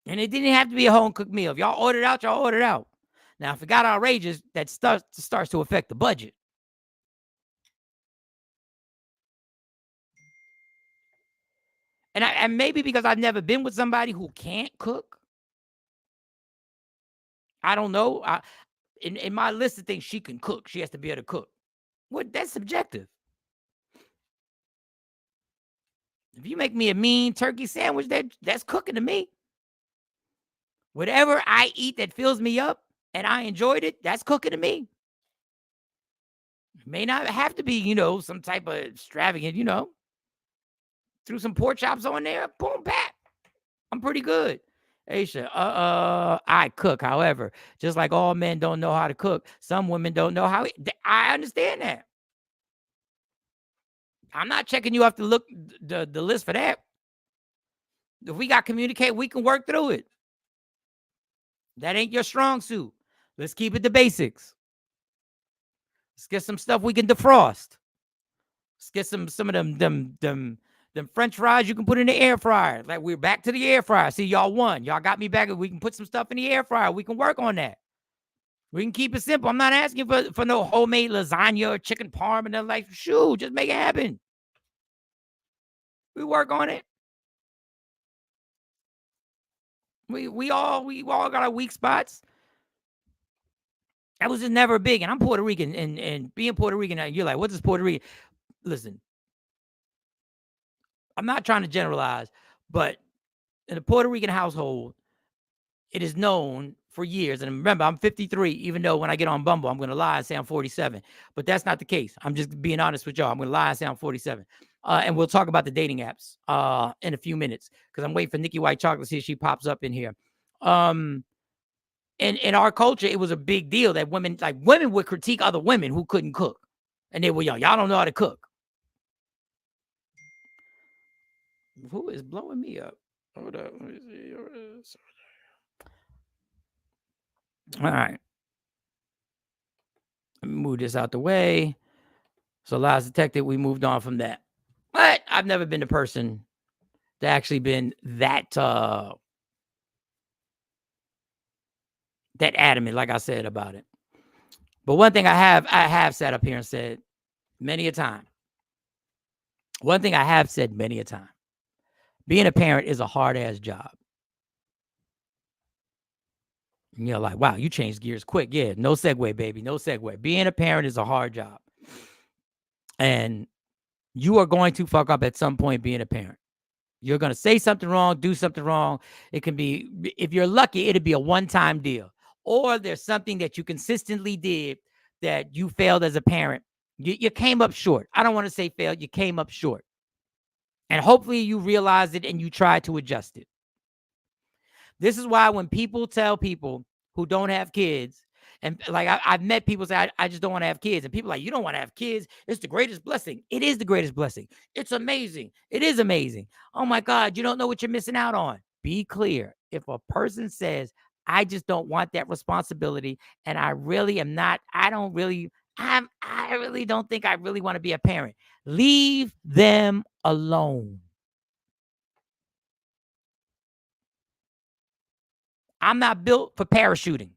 and it didn't have to be a home cooked meal. If y'all ordered out, y'all ordered out. Now, if it got outrageous, that starts to affect the budget. And maybe because I've never been with somebody who can't cook. I don't know. In my list of things, she can cook. She has to be able to cook. What? That's subjective. If you make me a mean turkey sandwich, that's cooking to me. Whatever I eat that fills me up and I enjoyed it, that's cooking to me. It may not have to be, some type of extravagant, threw some pork chops on there, boom, pat. I'm pretty good. Aisha, I cook. However, just like all men don't know how to cook, some women don't know how. I understand that. I'm not checking you off the list for that. If we got to communicate, we can work through it. That ain't your strong suit. Let's keep it the basics. Let's get some stuff we can defrost. Let's get some of them French fries you can put in the air fryer. Like, we're back to the air fryer. See, y'all won. Y'all got me back. We can put some stuff in the air fryer. We can work on that. We can keep it simple. I'm not asking for no homemade lasagna or chicken parm and nothing like. Shoot, just make it happen. We work on it. We all got our weak spots. I was just never big, and I'm Puerto Rican, and being Puerto Rican, you're like, what is Puerto Rican? Listen, I'm not trying to generalize, but in a Puerto Rican household, it is known for years. And remember, I'm 53, even though when I get on Bumble, I'm going to lie and say I'm 47. But that's not the case. I'm just being honest with y'all. I'm going to lie and say I'm 47. And we'll talk about the dating apps in a few minutes because I'm waiting for Nikki White Chocolate to see if she pops up in here. In our culture, it was a big deal that women would critique other women who couldn't cook. And they were young. Y'all don't know how to cook. Who is blowing me up? Hold up. Let me see. All right. Let me move this out the way. So lies detected, we moved on from that. But I've never been the person to actually been that that adamant, like I said about it. But one thing I have sat up here and said many a time. One thing I have said many a time. Being a parent is a hard-ass job. And you're like, wow, you changed gears quick. Yeah, no segue, baby. No segue. Being a parent is a hard job. And you are going to fuck up at some point being a parent. You're going to say something wrong, do something wrong. It can be, if you're lucky, it'll be a one-time deal. Or there's something that you consistently did that you failed as a parent. You came up short. I don't want to say failed. You came up short. And hopefully you realized it and you tried to adjust it. This is why when people tell people who don't have kids, and like I've met people say, I just don't want to have kids. And people are like, you don't want to have kids. It's the greatest blessing. It is the greatest blessing. It's amazing. It is amazing. Oh my God, you don't know what you're missing out on. Be clear. If a person says, I just don't want that responsibility, and I really am not, I really don't think I really want to be a parent. Leave them alone. I'm not built for parachuting.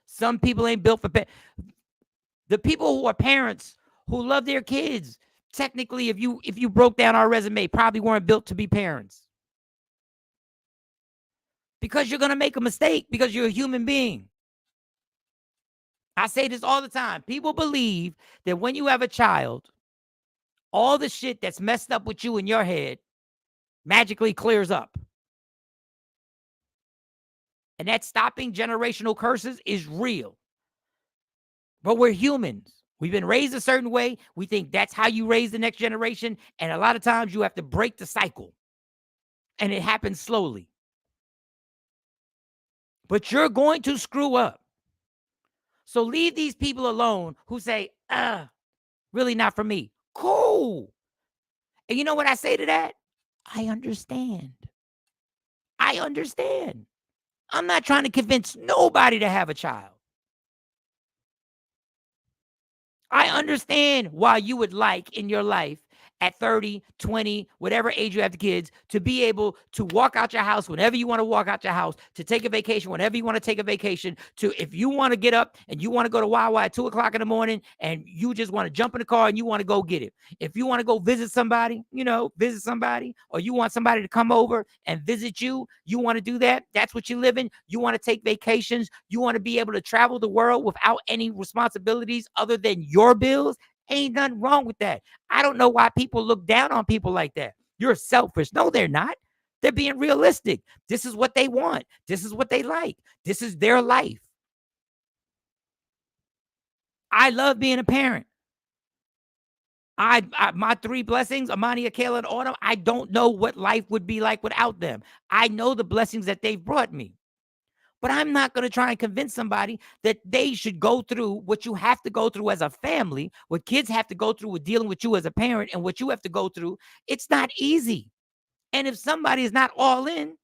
Some people ain't built for the people who are parents who love their kids. Technically, if you broke down our resume, probably weren't built to be parents. Because you're going to make a mistake because you're a human being. I say this all the time. People believe that when you have a child, all the shit that's messed up with you in your head magically clears up. And that stopping generational curses is real. But we're humans. We've been raised a certain way. We think that's how you raise the next generation. And a lot of times you have to break the cycle. And it happens slowly. But you're going to screw up. So leave these people alone who say, really not for me. Cool. And you know what I say to that? I understand. I understand. I'm not trying to convince nobody to have a child. I understand why you would like in your life at 30, 20, whatever age you have the kids, to be able to walk out your house whenever you want to walk out your house, to take a vacation whenever you want to take a vacation, to if you want to get up and you want to go to Wawa at 2 o'clock in the morning and you just want to jump in the car and you want to go get it. If you want to go visit somebody, or you want somebody to come over and visit you, you want to do that. That's what you live in. You want to take vacations. You want to be able to travel the world without any responsibilities other than your bills. Ain't nothing wrong with that. I don't know why people look down on people like that. You're selfish. No, they're not. They're being realistic. This is what they want. This is what they like. This is their life. I love being a parent. My 3 blessings, Amani, Kayla, and Autumn, I don't know what life would be like without them. I know the blessings that they've brought me. But I'm not going to try and convince somebody that they should go through what you have to go through as a family, what kids have to go through with dealing with you as a parent, and what you have to go through. It's not easy. And if somebody is not all in,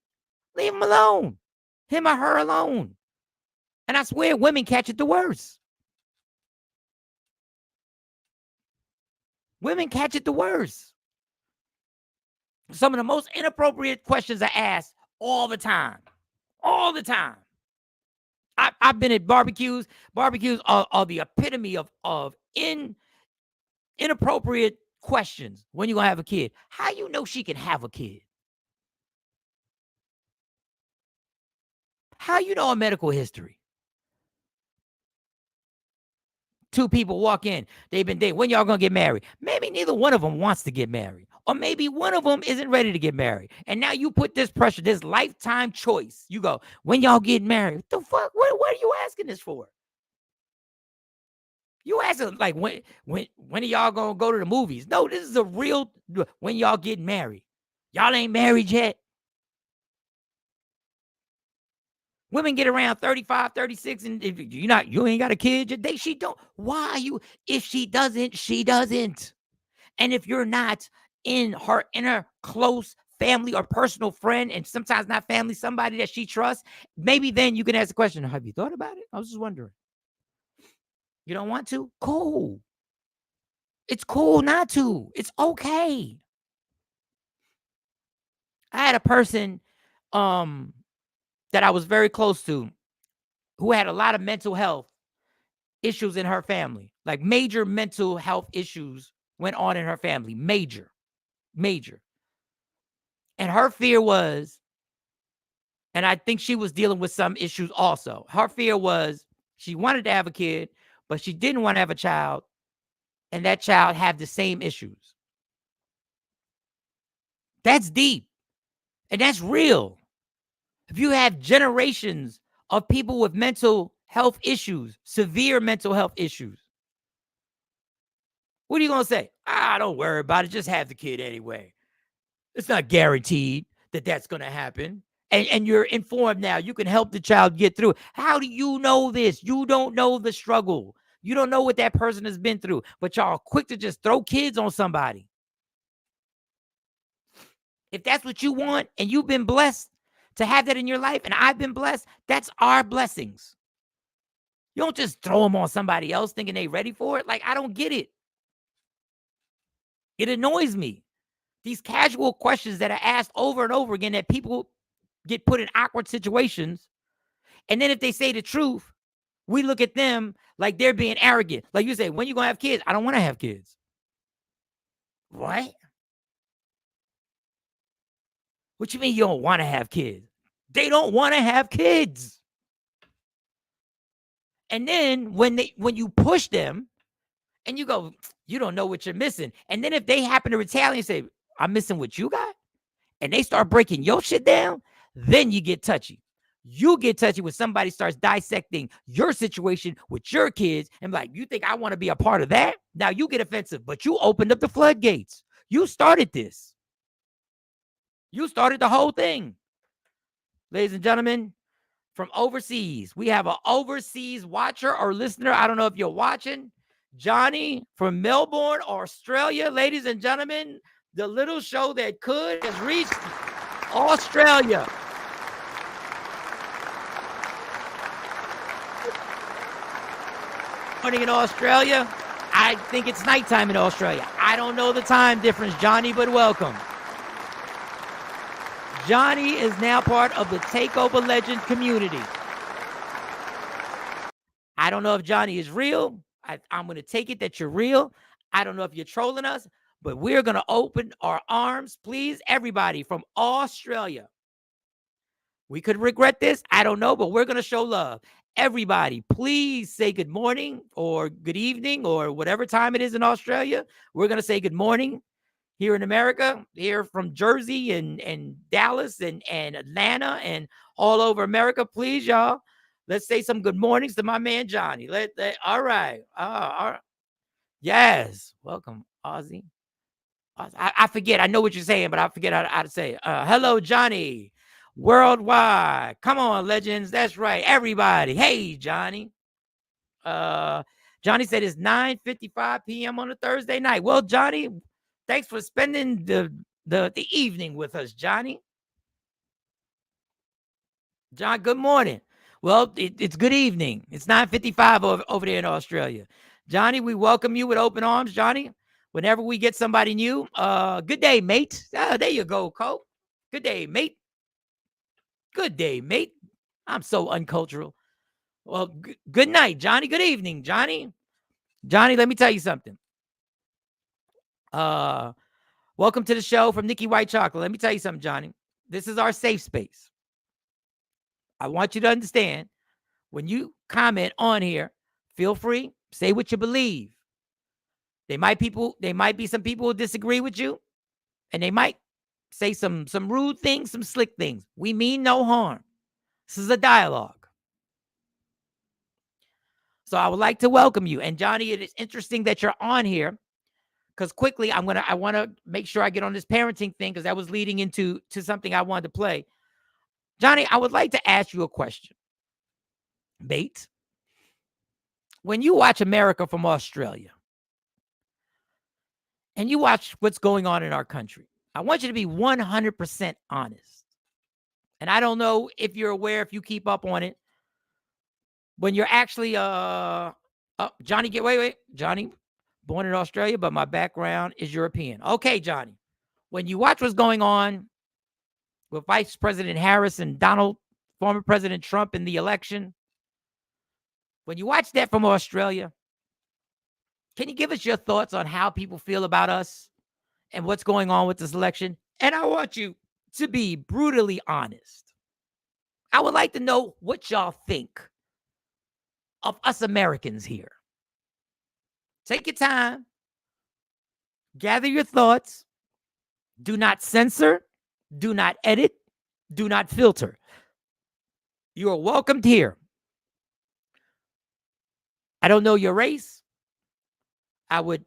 leave him alone. Him or her alone. And I swear women catch it the worst. Women catch it the worst. Some of the most inappropriate questions are asked all the time. All the time. I've been at barbecues. Barbecues are the epitome of inappropriate questions. When you gonna have a kid? How you know she can have a kid? How you know her medical history? Two people walk in. They've been dating. When y'all gonna get married? Maybe neither one of them wants to get married. Or maybe one of them isn't ready to get married. And now you put this pressure, this lifetime choice. You go, when y'all get married? What the fuck? What are you asking this for? You asking like when are y'all gonna go to the movies? No, this is a real when y'all get married. Y'all ain't married yet. Women get around 35, 36, and if you ain't got a kid, she don't. Why you? If she doesn't, she doesn't. And if you're not in her inner close family or personal friend, and sometimes not family, somebody that she trusts, maybe then you can ask the question, have you thought about it? I was just wondering. You don't want to? Cool. It's cool not to. It's okay. I had a person that I was very close to who had a lot of mental health issues in her family. Like major mental health issues went on in her family. Major. And her fear was, and I think she was dealing with some issues also. Her fear was she wanted to have a kid, but she didn't want to have a child, and that child had the same issues. That's deep, and that's real. If you have generations of people with mental health issues, severe mental health issues, what are you going to say? Don't worry about it. Just have the kid anyway. It's not guaranteed that that's going to happen. And you're informed now. You can help the child get through. How do you know this? You don't know the struggle. You don't know what that person has been through. But y'all are quick to just throw kids on somebody. If that's what you want and you've been blessed to have that in your life, and I've been blessed, that's our blessings. You don't just throw them on somebody else thinking they ready for it. Like, I don't get it. It annoys me. These casual questions that are asked over and over again that people get put in awkward situations. And then if they say the truth, we look at them like they're being arrogant. Like you say, when you going to have kids? I don't want to have kids. What? What you mean you don't want to have kids? They don't want to have kids. And then when you push them and you go, you don't know what you're missing. And then if they happen to retaliate and say, I'm missing what you got, and they start breaking your shit down, then you get touchy. You get touchy when somebody starts dissecting your situation with your kids and like, you think I want to be a part of that? Now you get offensive, but you opened up the floodgates. You started this. You started the whole thing. Ladies and gentlemen, from overseas, we have an overseas watcher or listener. I don't know if you're watching. Johnny from Melbourne, Australia. Ladies and gentlemen, the little show that could has reached Australia. Morning in Australia. I think it's nighttime in Australia. I don't know the time difference, Johnny, but welcome. Johnny is now part of the Takeover Legend community. I don't know if Johnny is real. I'm going to take it that you're real. I don't know if you're trolling us, but we're going to open our arms. Please, everybody from Australia. We could regret this. I don't know, but we're going to show love. Everybody, please say good morning or good evening or whatever time it is in Australia. We're going to say good morning. Here in America, here from Jersey and Dallas and Atlanta and all over America, please, y'all, let's say some good mornings to my man Johnny. All right. All right. Yes. Welcome, Ozzy. I forget. I know what you're saying, but I forget how to say it. Hello, Johnny. Worldwide. Come on, legends. That's right. Everybody. Hey, Johnny. Johnny said it's 9:55 p.m. on a Thursday night. Well, Johnny, thanks for spending the evening with us, Johnny. John, good morning. Well, it's good evening. It's 9:55 over there in Australia. Johnny, we welcome you with open arms, Johnny. Whenever we get somebody new, good day, mate. There you go, Cole. Good day, mate. Good day, mate. I'm so uncultural. Well, good night, Johnny. Good evening, Johnny. Johnny, let me tell you something. Welcome to the show from Nikki White Chocolate. Let me tell you something, Johnny. This is our safe space. I want you to understand, when you comment on here, feel free, say what you believe. There might be some people who disagree with you, and they might say some rude things, some slick things. We mean no harm. This is a dialogue. So I would like to welcome you. And Johnny, it is interesting that you're on here, because quickly I want to make sure I get on this parenting thing, because that was leading into something I wanted to play. Johnny, I would like to ask you a question. Bates, when you watch America from Australia and you watch what's going on in our country, I want you to be 100% honest. And I don't know if you're aware, if you keep up on it, when you're actually, Johnny, Johnny, born in Australia, but my background is European. Okay, Johnny, when you watch what's going on with Vice President Harris and former President Trump in the election, when you watch that from Australia, can you give us your thoughts on how people feel about us and what's going on with this election? And I want you to be brutally honest. I would like to know what y'all think of us Americans here. Take your time. Gather your thoughts. Do not censor. Do not edit. Do not filter. You are welcomed here. I don't know your race. I would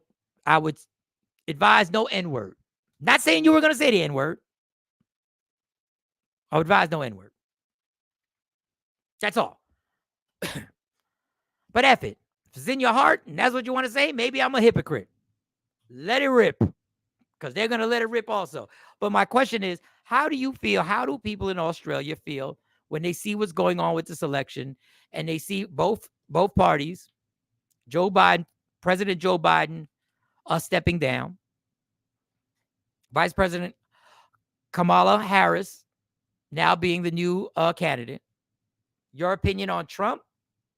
advise no N-word. Not saying you were going to say the N-word. I would advise no N-word. That's all. But F it. If it's in your heart and that's what you want to say, maybe I'm a hypocrite. Let it rip. Because they're going to let it rip also. But my question is, how do you feel? How do people in Australia feel when they see what's going on with this election and they see both parties, Joe Biden, President Joe Biden, stepping down, Vice President Kamala Harris now being the new candidate? Your opinion on Trump?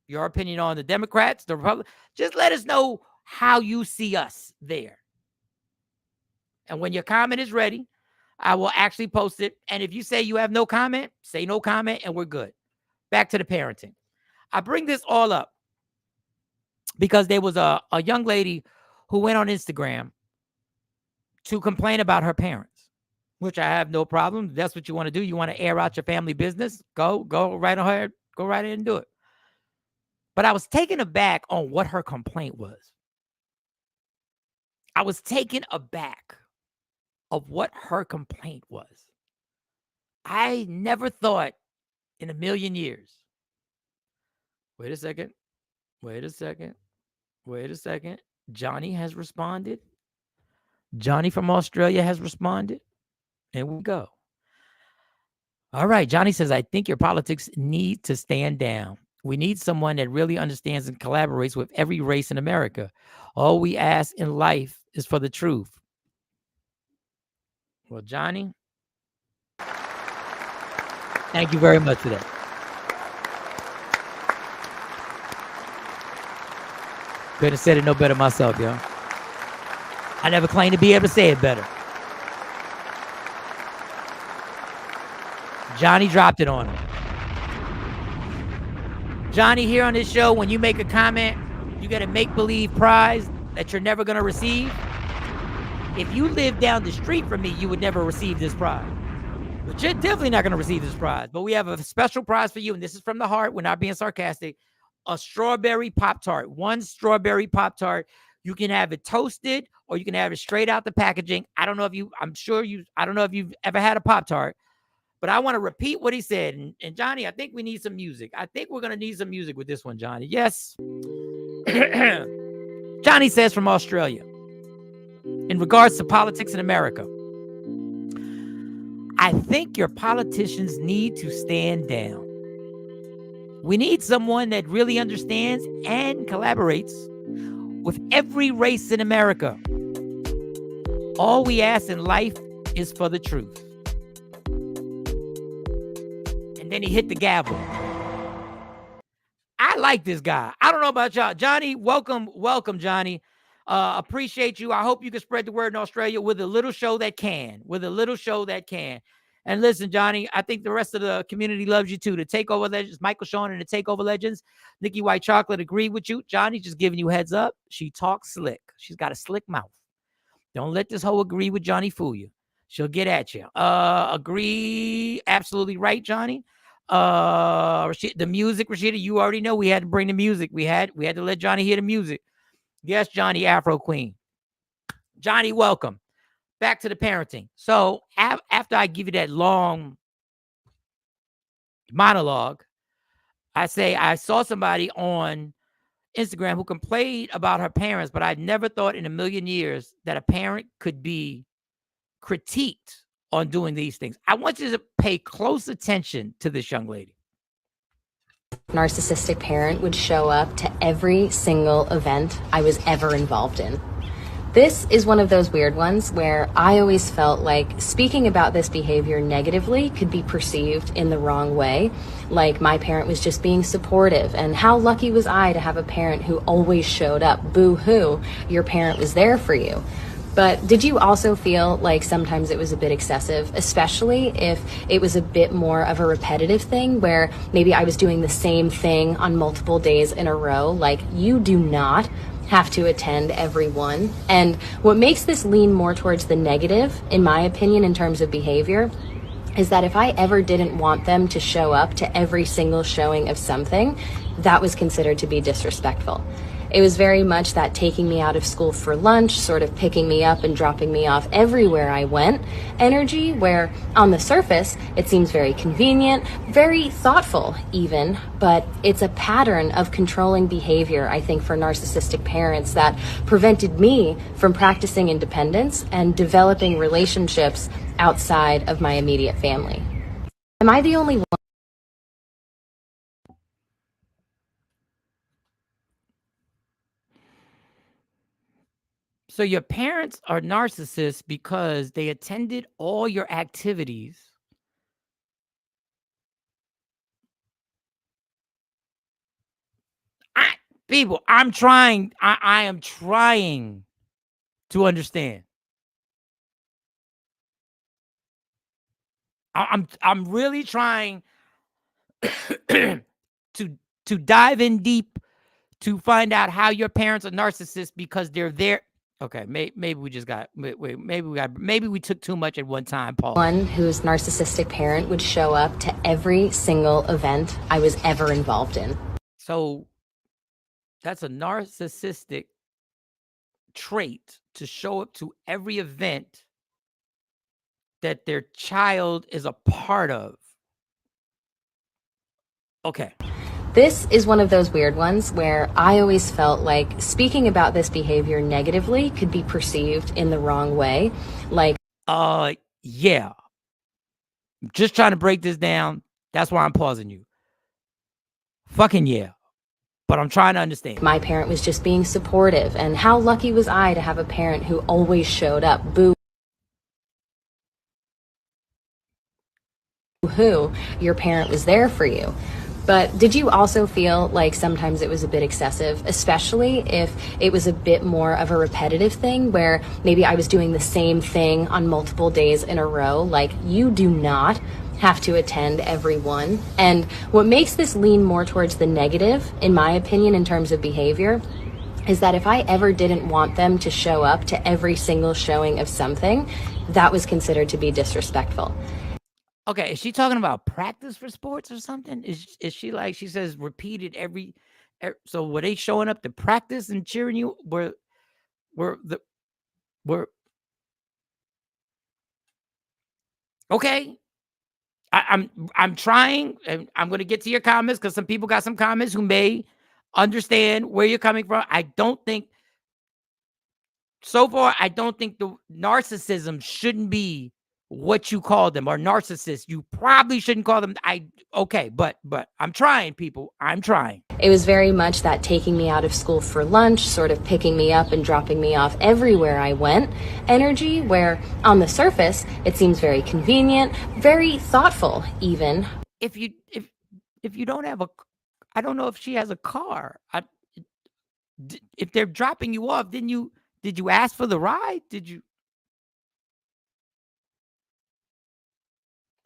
Your opinion on the Democrats, the Republicans? Just let us know how you see us there. And when your comment is ready, I will actually post it. And if you say you have no comment, say no comment, and we're good. Back to the parenting. I bring this all up because there was a young lady who went on Instagram to complain about her parents, which I have no problem. If that's what you want to do. You want to air out your family business? Go right ahead. Go right ahead and do it. But I was taken aback on what her complaint was. I was taken aback of what her complaint was. I never thought in a million years. Wait a second. Johnny has responded. Johnny from Australia has responded. There we go. All right. Johnny says, I think your politics need to stand down. We need someone that really understands and collaborates with every race in America. All we ask in life is for the truth. Well, Johnny, thank you very much for that. Couldn't have said it no better myself, yo. I never claimed to be able to say it better. Johnny dropped it on him. Johnny, here on this show, when you make a comment, you get a make-believe prize that you're never going to receive. If you live down the street from me, you would never receive this prize. But you're definitely not going to receive this prize. But we have a special prize for you, and this is from the heart. We're not being sarcastic. A strawberry Pop-Tart. One strawberry Pop-Tart. You can have it toasted, or you can have it straight out the packaging. I don't know if you've ever had a Pop-Tart. But I want to repeat what he said. And Johnny, I think we need some music. I think we're going to need some music with this one, Johnny. Yes. Johnny says from Australia, in regards to politics in America, I think your politicians need to stand down. We need someone that really understands and collaborates with every race in America. All we ask in life is for the truth. Then he hit the gavel. I like this guy. I don't know about y'all. Johnny, welcome, Johnny. Appreciate you. I hope you can spread the word in Australia with a little show that can. And listen, Johnny, I think the rest of the community loves you too. The Takeover Legends, Michael Sean and the Takeover Legends, Nikki White Chocolate agree with you. Johnny, just giving you heads up. She talks slick. She's got a slick mouth. Don't let this hoe agree with Johnny fool you. She'll get at you. Agree. Absolutely right, Johnny. The music, Rashida, you already know we had to bring the music. We had to let Johnny hear the music. Yes, Johnny, Afro Queen. Johnny, welcome. Back to the parenting. So after I give you that long monologue, I say I saw somebody on Instagram who complained about her parents, but I never thought in a million years that a parent could be critiqued on doing these things. I want you to pay close attention to this young lady. Narcissistic parent would show up to every single event I was ever involved in. This is one of those weird ones where I always felt like speaking about this behavior negatively could be perceived in the wrong way. Like my parent was just being supportive, and how lucky was I to have a parent who always showed up. Boo-hoo, your parent was there for you. But did you also feel like sometimes it was a bit excessive, especially if it was a bit more of a repetitive thing where maybe I was doing the same thing on multiple days in a row? Like, you do not have to attend every one. And what makes this lean more towards the negative, in my opinion, in terms of behavior, is that if I ever didn't want them to show up to every single showing of something, that was considered to be disrespectful. It was very much that taking me out of school for lunch, sort of picking me up and dropping me off everywhere I went energy, where on the surface, it seems very convenient, very thoughtful even, but it's a pattern of controlling behavior, I think, for narcissistic parents that prevented me from practicing independence and developing relationships outside of my immediate family. Am I the only one? So your parents are narcissists because they attended all your activities. I'm trying. I am trying to understand. I'm really trying to dive in deep to find out how your parents are narcissists because they're there. Okay, maybe we just got maybe we took too much at one time, Paul. One whose narcissistic parent would show up to every single event I was ever involved in. So that's a narcissistic trait, to show up to every event that their child is a part of. Okay. This is one of those weird ones where I always felt like speaking about this behavior negatively could be perceived in the wrong way. Like, yeah. Just trying to break this down. That's why I'm pausing you. Fucking yeah. But I'm trying to understand. My parent was just being supportive, and how lucky was I to have a parent who always showed up. Boo-hoo, your parent was there for you. But did you also feel like sometimes it was a bit excessive, especially if it was a bit more of a repetitive thing where maybe I was doing the same thing on multiple days in a row? Like, you do not have to attend every one. And what makes this lean more towards the negative, in my opinion, in terms of behavior, is that if I ever didn't want them to show up to every single showing of something, that was considered to be disrespectful. Okay, is she talking about practice for sports or something? Is she like, she says repeated every so were they showing up to practice and cheering you? Were okay. I'm trying, and I'm going to get to your comments because some people got some comments who may understand where you're coming from. I don't think the narcissism shouldn't be what you call them, or narcissists. You probably shouldn't call them. But I'm trying, people. I'm trying. It was very much that taking me out of school for lunch, sort of picking me up and dropping me off everywhere I went energy, where on the surface it seems very convenient, very thoughtful even. If you don't have I don't know if she has a car. If they're dropping you off, did you ask for the ride? Did you?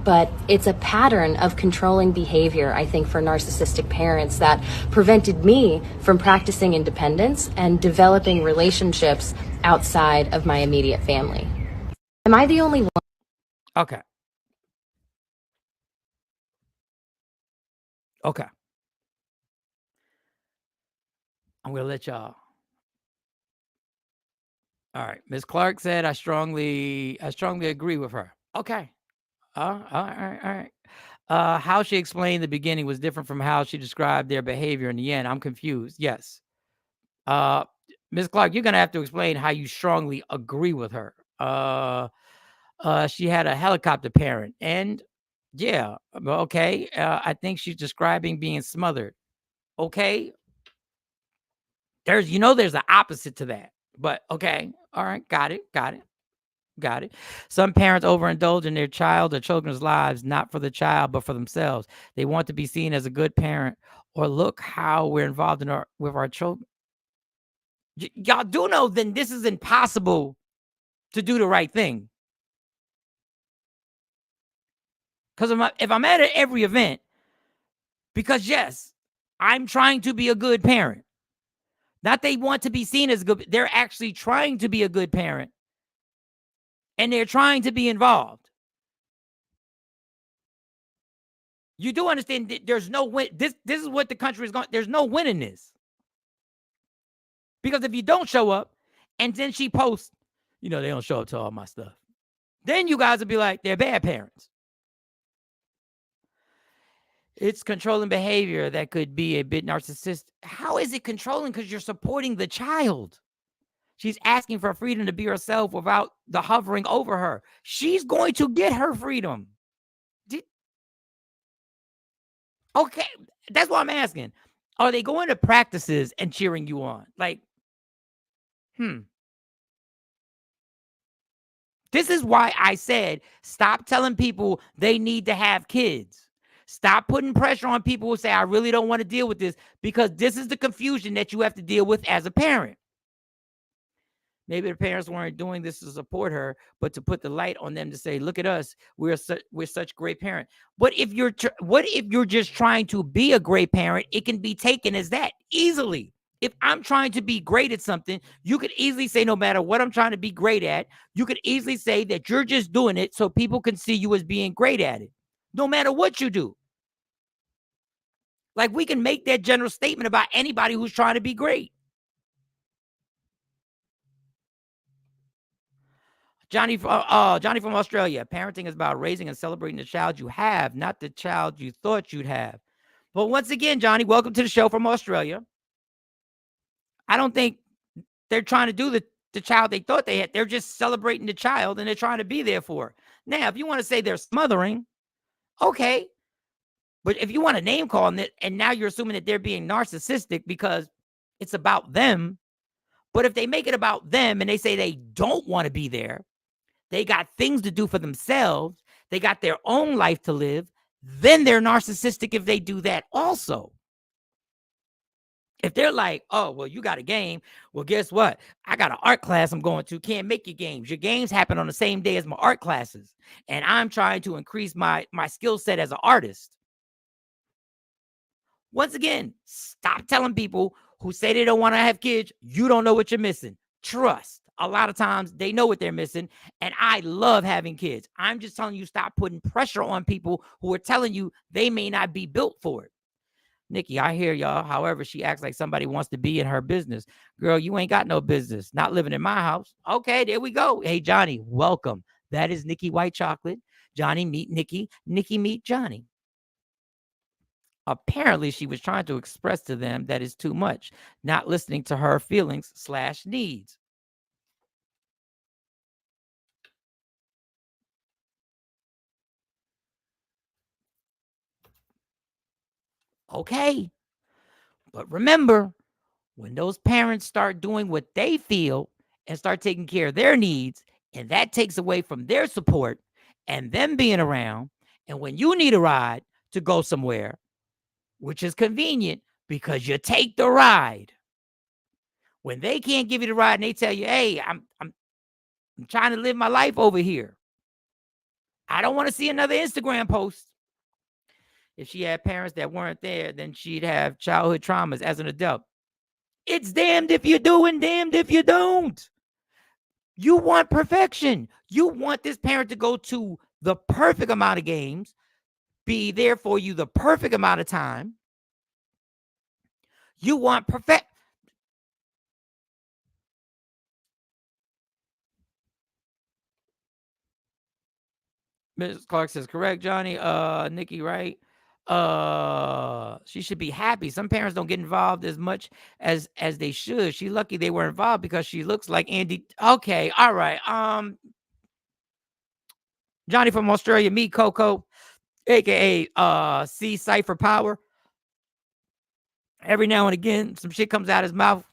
But it's a pattern of controlling behavior, I think, for narcissistic parents that prevented me from practicing independence and developing relationships outside of my immediate family. Am I the only one? Okay. Okay. I'm going to let y'all. All right. Ms. Clark said, I strongly agree with her. Okay. All right. How she explained the beginning was different from how she described their behavior in the end. I'm confused. Yes. Ms. Clark, you're going to have to explain how you strongly agree with her. She had a helicopter parent. And yeah, okay. I think she's describing being smothered. Okay. There's an opposite to that. But okay. All right. Got it. Some parents overindulge in their child or children's lives, not for the child, but for themselves. They want to be seen as a good parent, or look how we're involved with our children. Y'all do know then this is impossible to do the right thing. Because if I'm at every event, because yes, I'm trying to be a good parent. Not they want to be seen as good. They're actually trying to be a good parent. And they're trying to be involved. You do understand that there's no win. This is what the country is going. There's no win in this. Because if you don't show up, and then she posts, they don't show up to all my stuff. Then you guys will be like, they're bad parents. It's controlling behavior that could be a bit narcissistic. How is it controlling? Because you're supporting the child. She's asking for freedom to be herself without the hovering over her. She's going to get her freedom. Okay, that's what I'm asking. Are they going to practices and cheering you on? Like, This is why I said, stop telling people they need to have kids. Stop putting pressure on people who say, I really don't want to deal with this, because this is the confusion that you have to deal with as a parent. Maybe the parents weren't doing this to support her, but to put the light on them to say, look at us, we're such great parent. What if you're just trying to be a great parent? It can be taken as that easily. If I'm trying to be great at something, you could easily say, no matter what I'm trying to be great at, you could easily say that you're just doing it so people can see you as being great at it, no matter what you do. Like, we can make that general statement about anybody who's trying to be great. Johnny from Australia. Parenting is about raising and celebrating the child you have, not the child you thought you'd have. But once again, Johnny, welcome to the show from Australia. I don't think they're trying to do the child they thought they had. They're just celebrating the child, and they're trying to be there for her. Now, if you want to say they're smothering, okay. But if you want to name call it, and now you're assuming that they're being narcissistic because it's about them. But if they make it about them and they say they don't want to be there, they got things to do for themselves, they got their own life to live, then they're narcissistic if they do that also. If they're like, oh, well, you got a game. Well, guess what? I got an art class I'm going to. Can't make your games. Your games happen on the same day as my art classes. And I'm trying to increase my skill set as an artist. Once again, stop telling people who say they don't want to have kids, you don't know what you're missing. Trust. A lot of times they know what they're missing. And I love having kids. I'm just telling you, stop putting pressure on people who are telling you they may not be built for it. Nikki, I hear y'all. However, she acts like somebody wants to be in her business. Girl, you ain't got no business. Not living in my house. Okay, there we go. Hey, Johnny, welcome. That is Nikki White Chocolate. Johnny, meet Nikki. Nikki, meet Johnny. Apparently, she was trying to express to them that it's too much, not listening to her feelings / needs. Okay. But remember, when those parents start doing what they feel and start taking care of their needs, and that takes away from their support and them being around, and when you need a ride to go somewhere, which is convenient because you take the ride. When they can't give you the ride and they tell you, hey, I'm trying to live my life over here. I don't want to see another Instagram post. If she had parents that weren't there, then she'd have childhood traumas as an adult. It's damned if you do and damned if you don't. You want perfection. You want this parent to go to the perfect amount of games, be there for you the perfect amount of time. You want perfect. Mrs. Clark says, correct, Johnny. Nikki, right? She should be happy. Some parents don't get involved as much as they should. She lucky they were involved because she looks like Andy. Okay, all right. Johnny from Australia, me Coco, aka C Cypher Power. Every now and again, some shit comes out his mouth.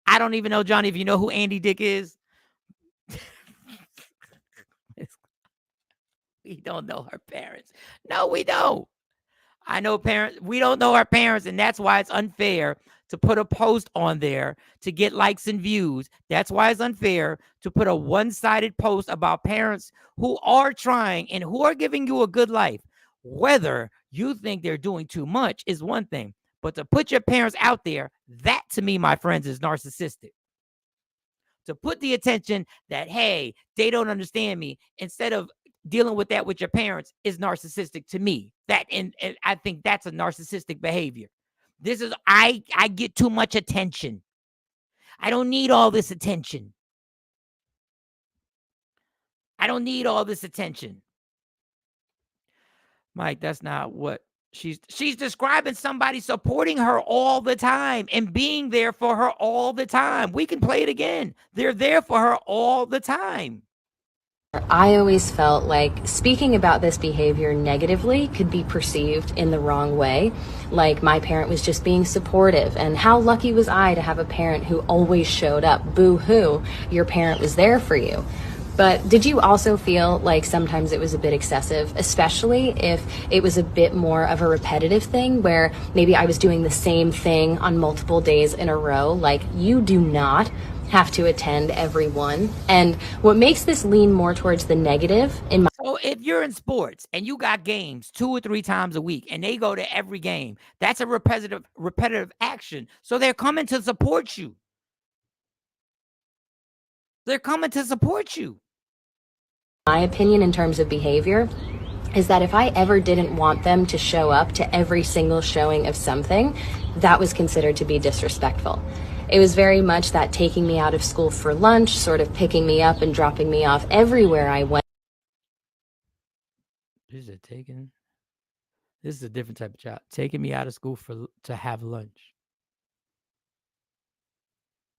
I don't even know, Johnny, if you know who Andy Dick is. We don't know her parents. No, we don't. I know parents. We don't know our parents, and that's why it's unfair to put a post on there to get likes and views. That's why it's unfair to put a one-sided post about parents who are trying and who are giving you a good life. Whether you think they're doing too much is one thing, but to put your parents out there, that to me, my friends, is narcissistic. To put the attention that, hey, they don't understand me, instead of dealing with that with your parents, is narcissistic to me. That and I think that's a narcissistic behavior. This is I get too much attention. I don't need all this attention. I don't need all this attention. Mike, that's not what she's describing. Somebody supporting her all the time and being there for her all the time. We can play it again. They're there for her all the time. I always felt like speaking about this behavior negatively could be perceived in the wrong way. Like my parent was just being supportive, and how lucky was I to have a parent who always showed up. Boo-hoo, your parent was there for you. But did you also feel like sometimes it was a bit excessive, especially if it was a bit more of a repetitive thing where maybe I was doing the same thing on multiple days in a row? Like, you do not have to attend every one. And what makes this lean more towards the negative in my— So if you're in sports and you got games 2 or 3 times a week and they go to every game, that's a repetitive action. So they're coming to support you. They're coming to support you. My opinion in terms of behavior is that if I ever didn't want them to show up to every single showing of something, that was considered to be disrespectful. It was very much that taking me out of school for lunch, sort of picking me up and dropping me off everywhere I went. This is a different type of child. Taking me out of school to have lunch.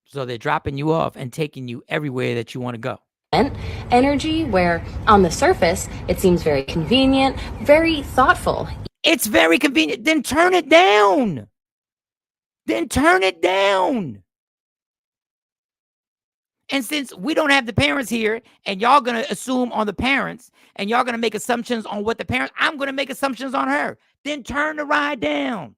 So they're dropping you off and taking you everywhere that you want to go. Energy where on the surface, it seems very convenient, very thoughtful. It's very convenient. Then turn it down. Then turn it down. And since we don't have the parents here and y'all going to assume on the parents and y'all going to make assumptions on what the parents, I'm going to make assumptions on her. Then turn the ride down.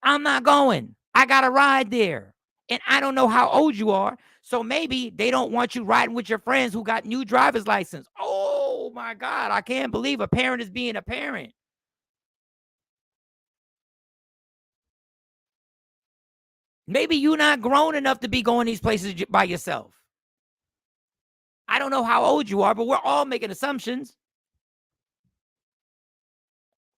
I'm not going. I got a ride there. And I don't know how old you are. So maybe they don't want you riding with your friends who got new driver's license. Oh my God. I can't believe a parent is being a parent. Maybe you're not grown enough to be going these places by yourself. I don't know how old you are, but we're all making assumptions.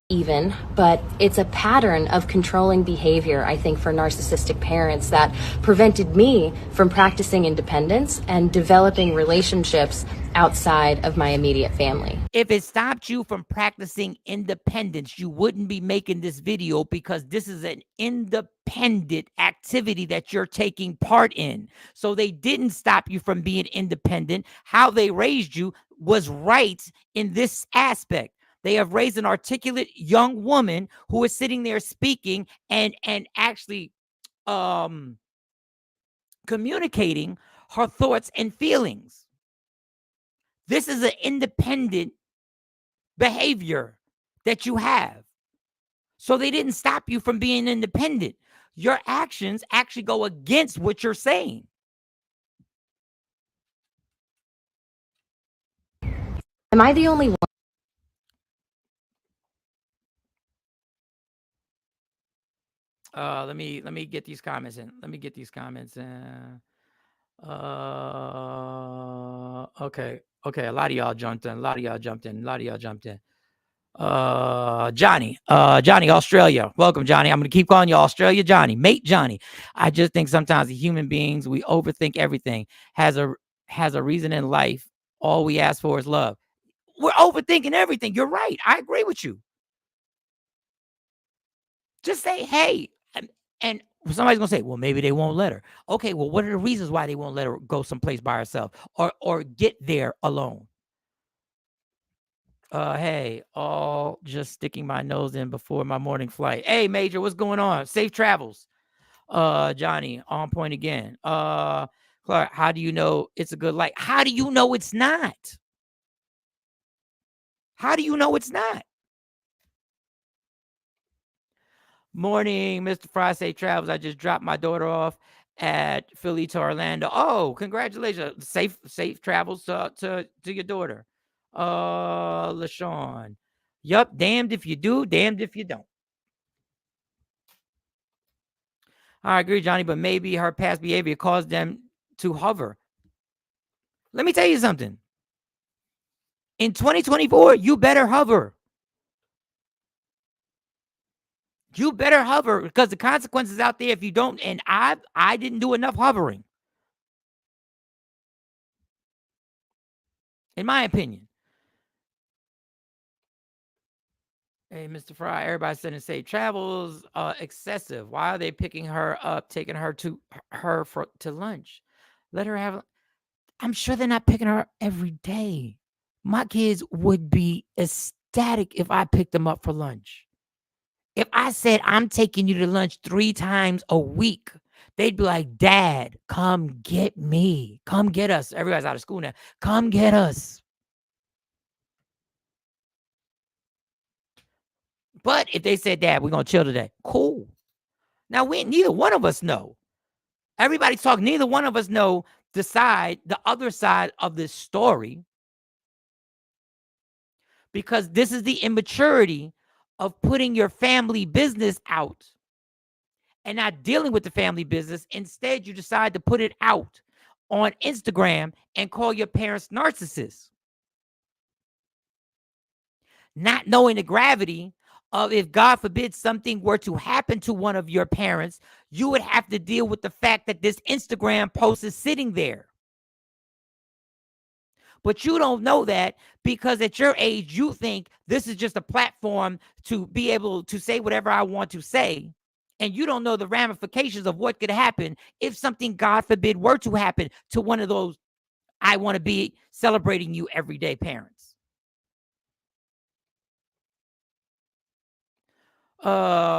Even, but it's a pattern of controlling behavior, I think, for narcissistic parents that prevented me from practicing independence and developing relationships outside of my immediate family. If it stopped you from practicing independence, you wouldn't be making this video, because this is an independent activity that you're taking part in. So they didn't stop you from being independent. How they raised you was right in this aspect. They have raised an articulate young woman who is sitting there speaking and actually communicating her thoughts and feelings. This is an independent behavior that you have. So they didn't stop you from being independent. Your actions actually go against what you're saying. Am I the only one? Let me get these comments in. Let me get these comments in. Okay. A lot of y'all jumped in. Johnny, Australia. Welcome, Johnny. I'm gonna keep calling you Australia, Johnny. Mate, Johnny. I just think sometimes the human beings, we overthink everything. Has a reason in life. All we ask for is love. We're overthinking everything. You're right. I agree with you. Just say, hey, and somebody's gonna say, well, maybe they won't let her. Okay, well, what are the reasons why they won't let her go someplace by herself or get there alone? Hey, all just sticking my nose in before my morning flight. Hey, Major, what's going on? Safe travels. Johnny, on point again. Clark, how do you know it's a good light? How do you know it's not? How do you know it's not? Morning, Mr. Fry, safe travels. I just dropped my daughter off at Philly to Orlando. Oh, congratulations. Safe travels to your daughter. LaShawn. Yup, damned if you do, damned if you don't. I agree, Johnny, but maybe her past behavior caused them to hover. Let me tell you something. In 2024, you better hover. You better hover because the consequences out there if you don't. And I didn't do enough hovering, in my opinion. Hey, Mr. Fry, everybody sending safe travels. Excessive. Why are they picking her up, taking her to lunch? Let her have. I'm sure they're not picking her up every day. My kids would be ecstatic if I picked them up for lunch. If I said I'm taking you to lunch 3 times a week, they'd be like, Dad, come get me. Come get us. Everybody's out of school now. Come get us. But if they said, Dad, we're going to chill today, cool. Now, neither one of us know. Everybody's talking. Neither one of us know the other side of this story. Because this is the immaturity of putting your family business out and not dealing with the family business. Instead, you decide to put it out on Instagram and call your parents narcissists. Not knowing the gravity of if, God forbid, something were to happen to one of your parents, you would have to deal with the fact that this Instagram post is sitting there. But you don't know that because at your age, you think this is just a platform to be able to say whatever I want to say. And you don't know the ramifications of what could happen if something, God forbid, were to happen to one of those I want to be celebrating you every day parents.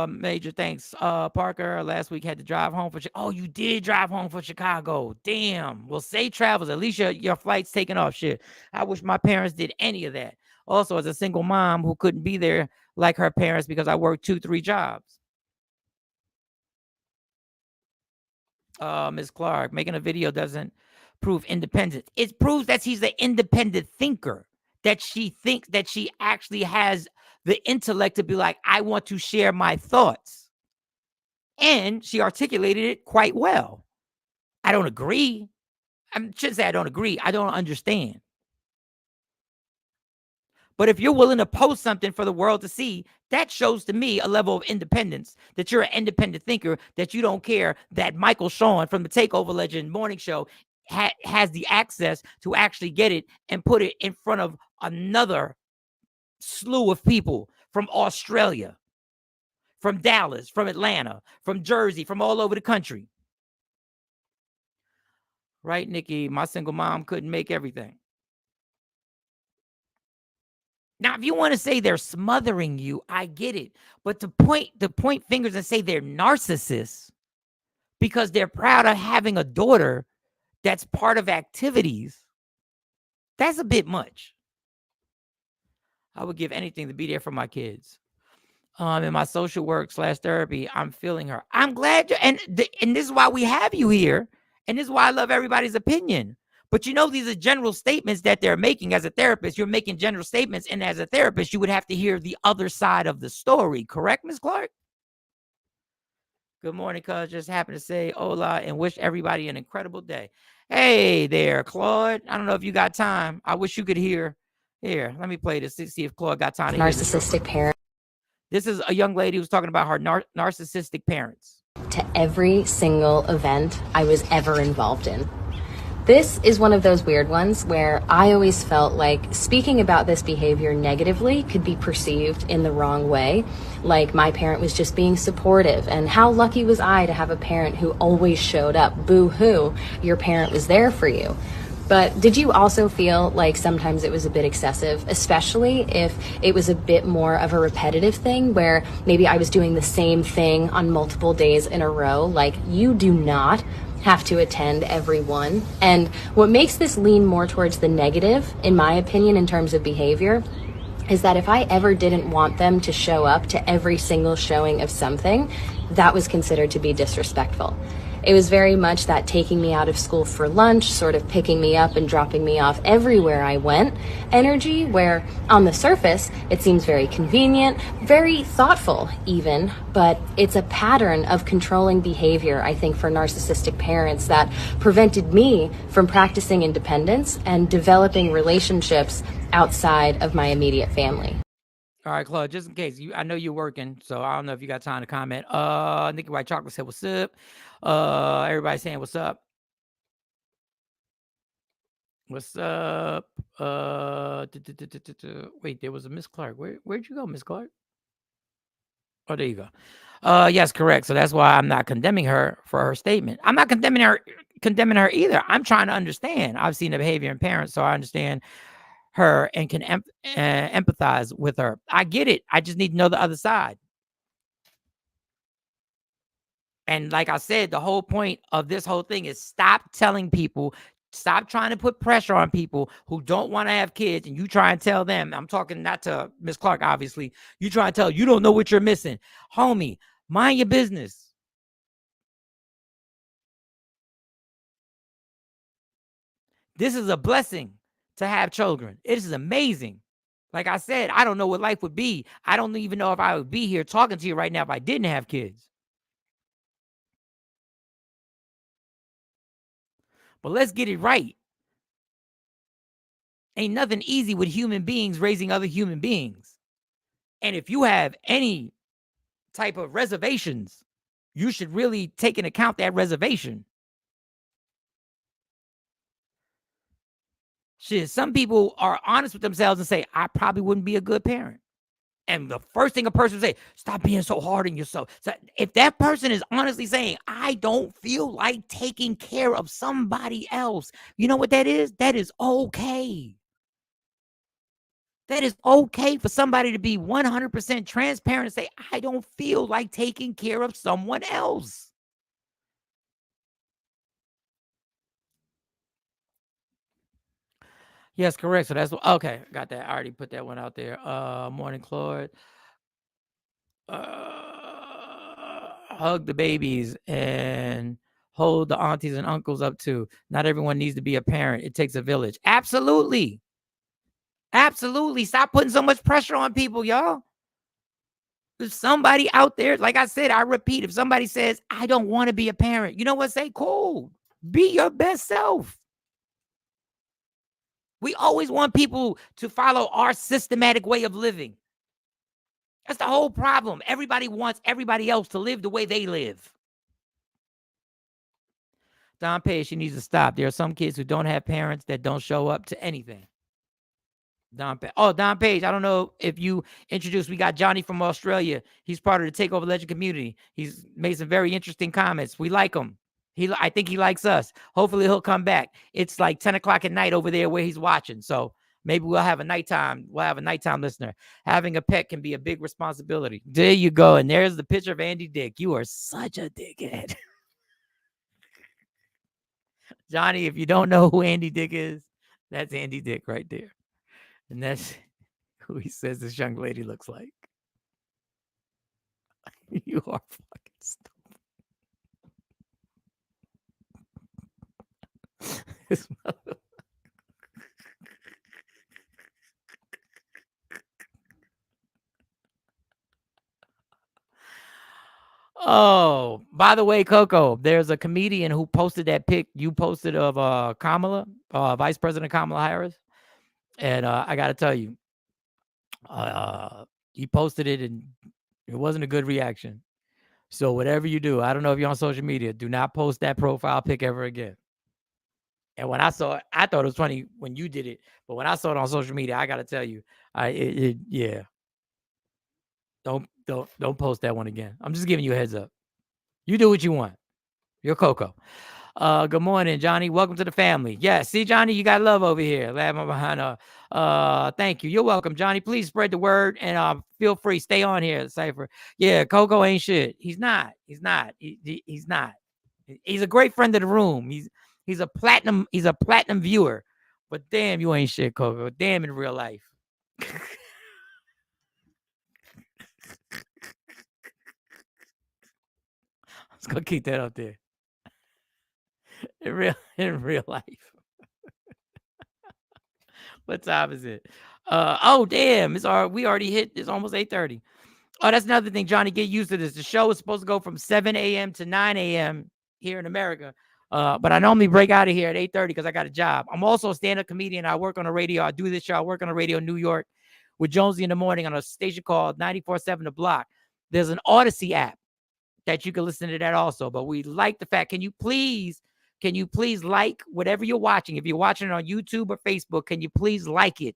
Major thanks. Parker, last week had to drive home for oh, you did drive home for Chicago. Damn. Well, safe travels. At least your flight's taking off. Shit. I wish my parents did any of that. Also, as a single mom who couldn't be there like her parents because I worked 2-3 jobs. Ms. Clark, making a video doesn't prove independence. It proves that she's an independent thinker, that she thinks that she actually has the intellect to be like, I want to share my thoughts. And she articulated it quite well. I don't agree. I shouldn't say I don't agree. I don't understand. But if you're willing to post something for the world to see, that shows to me a level of independence, that you're an independent thinker, that you don't care that Michael Sean from the Takeover Legend Morning Show has the access to actually get it and put it in front of another slew of people from Australia, from Dallas, from Atlanta, from Jersey, from all over the country. Right, Nikki? My single mom couldn't make everything. Now, if you want to say they're smothering you, I get it. But to point fingers and say they're narcissists because they're proud of having a daughter that's part of activities, that's a bit much. I would give anything to be there for my kids. in my social work / therapy, I'm feeling her. I'm glad you, and this is why we have you here, and this is why I love everybody's opinion. But you know, these are general statements that they're making. As a therapist, you're making general statements, and as a therapist, you would have to hear the other side of the story. Correct, Ms. Clark? Good morning, cuz. Just happened to say hola and wish everybody an incredible day. Hey there, Claude. I don't know if you got time. I wish you could hear. Here, let me play this to see if Claude got time to hear this. Narcissistic parent. This is a young lady who's talking about her narcissistic parents. To every single event I was ever involved in. This is one of those weird ones where I always felt like speaking about this behavior negatively could be perceived in the wrong way. Like my parent was just being supportive, and how lucky was I to have a parent who always showed up. Boo-hoo, your parent was there for you. But did you also feel like sometimes it was a bit excessive, especially if it was a bit more of a repetitive thing where maybe I was doing the same thing on multiple days in a row? Like, you do not have to attend every one. And what makes this lean more towards the negative, in my opinion, in terms of behavior, is that if I ever didn't want them to show up to every single showing of something, that was considered to be disrespectful. It was very much that taking me out of school for lunch, sort of picking me up and dropping me off everywhere I went energy, where on the surface, it seems very convenient, very thoughtful even, but it's a pattern of controlling behavior, I think, for narcissistic parents that prevented me from practicing independence and developing relationships outside of my immediate family. All right, Claude, just in case, I know you're working, so I don't know if you got time to comment. Nikki White Chocolate said, what's up? Everybody saying, what's up? What's up? Wait, there was a Miss Clark. Where'd you go, Miss Clark? Oh, there you go. Yes, correct. So that's why I'm not condemning her for her statement. I'm not condemning her either. I'm trying to understand. I've seen the behavior in parents, so I understand her and can empathize with her. I get it. I just need to know the other side. And like I said, the whole point of this whole thing is stop telling people, stop trying to put pressure on people who don't want to have kids, and you try and tell them, I'm talking not to Miss Clark, obviously, you try and tell, you don't know what you're missing. Homie, mind your business. This is a blessing to have children. It is amazing. Like I said, I don't know what life would be. I don't even know if I would be here talking to you right now if I didn't have kids. But let's get it right. Ain't nothing easy with human beings raising other human beings. And if you have any type of reservations, you should really take into account that reservation. Shit, some people are honest with themselves and say, I probably wouldn't be a good parent. And the first thing a person would say, stop being so hard on yourself. So if that person is honestly saying, I don't feel like taking care of somebody else, you know what that is? That is okay. That is okay for somebody to be 100% transparent and say, I don't feel like taking care of someone else. Yes, correct. So that's okay. Got that. I already put that one out there. Morning, Claude. Hug the babies and hold the aunties and uncles up too. Not everyone needs to be a parent. It takes a village. Absolutely. Absolutely. Stop putting so much pressure on people, y'all. If somebody out there, like I said, I repeat, if somebody says, I don't want to be a parent, you know what? Say, cool. Be your best self. We always want people to follow our systematic way of living. That's the whole problem. Everybody wants everybody else to live the way they live. Don Page, she needs to stop. There are some kids who don't have parents that don't show up to anything. Don Page. Oh, Don Page, I don't know if you introduced, we got Johnny from Australia. He's part of the Takeover Legend community. He's made some very interesting comments. We like him. I think he likes us. Hopefully he'll come back. It's like 10 o'clock at night over there where he's watching. So maybe we'll have a nighttime listener. Having a pet can be a big responsibility. There you go. And there's the picture of Andy Dick. You are such a dickhead. Johnny, if you don't know who Andy Dick is, that's Andy Dick right there. And that's who he says this young lady looks like. You are fucking stupid. This mother- Oh, by the way, Coco, there's a comedian who posted that pic you posted of Kamala, Vice President Kamala Harris. And I got to tell you, he posted it and it wasn't a good reaction. So whatever you do, I don't know if you're on social media, do not post that profile pic ever again. And when I saw it, I thought it was funny when you did it. But when I saw it on social media, I got to tell you, yeah. Don't post that one again. I'm just giving you a heads up. You do what you want. You're Coco. Good morning, Johnny. Welcome to the family. Yeah, see, Johnny, you got love over here. Laughing behind. Thank you. You're welcome, Johnny. Please spread the word and feel free. Stay on here, Cypher. Yeah, Coco ain't shit. He's not. He's not. He's not. He's a great friend of the room. He's a platinum viewer. But damn, you ain't shit, Coco. Damn, in real life. I was gonna keep that up there. In real life. What time is it? Oh damn, we already hit. It's almost 8:30. Oh, that's another thing, Johnny. Get used to this. The show is supposed to go from 7 a.m. to 9 a.m. here in America. But I normally break out of here at 8:30 because I got a job. I'm also a stand-up comedian. I work on the radio. I do this show. I work on the radio in New York with Jonesy in the morning on a station called 94.7 The Block. There's an Odyssey app that you can listen to that also. But we like the fact, can you please like whatever you're watching? If you're watching it on YouTube or Facebook, can you please like it?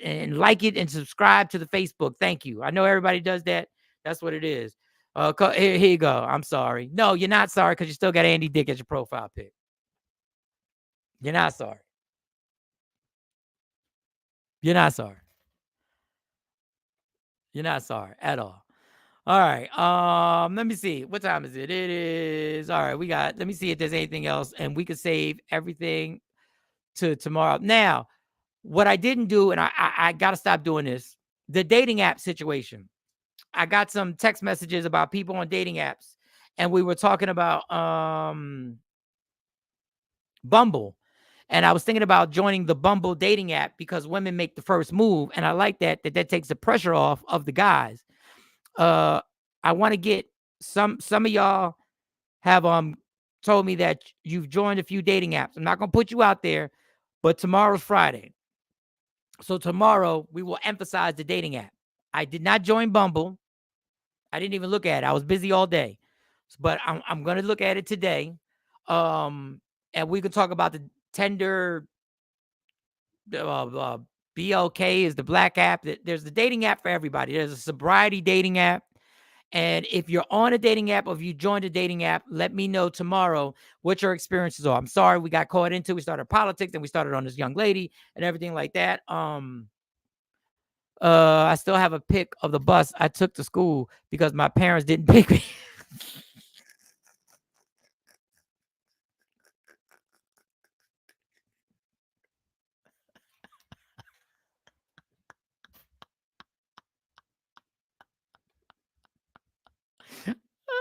And like it and subscribe to the Facebook. Thank you. I know everybody does that. That's what it is. Here you go. I'm sorry. No, you're not sorry because you still got Andy Dick as your profile pic. You're not sorry. You're not sorry. You're not sorry at all. All right. Let me see. What time is it? It is all right. Let me see if there's anything else, and we could save everything to tomorrow. Now, what I didn't do, and I got to stop doing this, the dating app situation. I got some text messages about people on dating apps, and we were talking about Bumble. And I was thinking about joining the Bumble dating app because women make the first move. And I like that takes the pressure off of the guys. I want to get some of y'all have told me that you've joined a few dating apps. I'm not going to put you out there, but tomorrow's Friday. So tomorrow we will emphasize the dating app. I did not join Bumble. I didn't even look at it. I was busy all day. But I'm going to look at it today. And we can talk about the Tinder. BLK is the black app. There's the dating app for everybody. There's a sobriety dating app. And if you're on a dating app or if you joined a dating app, let me know tomorrow what your experiences are. I'm sorry we got caught into. We started politics and we started on this young lady and everything like that. I still have a pic of the bus I took to school because my parents didn't pick me.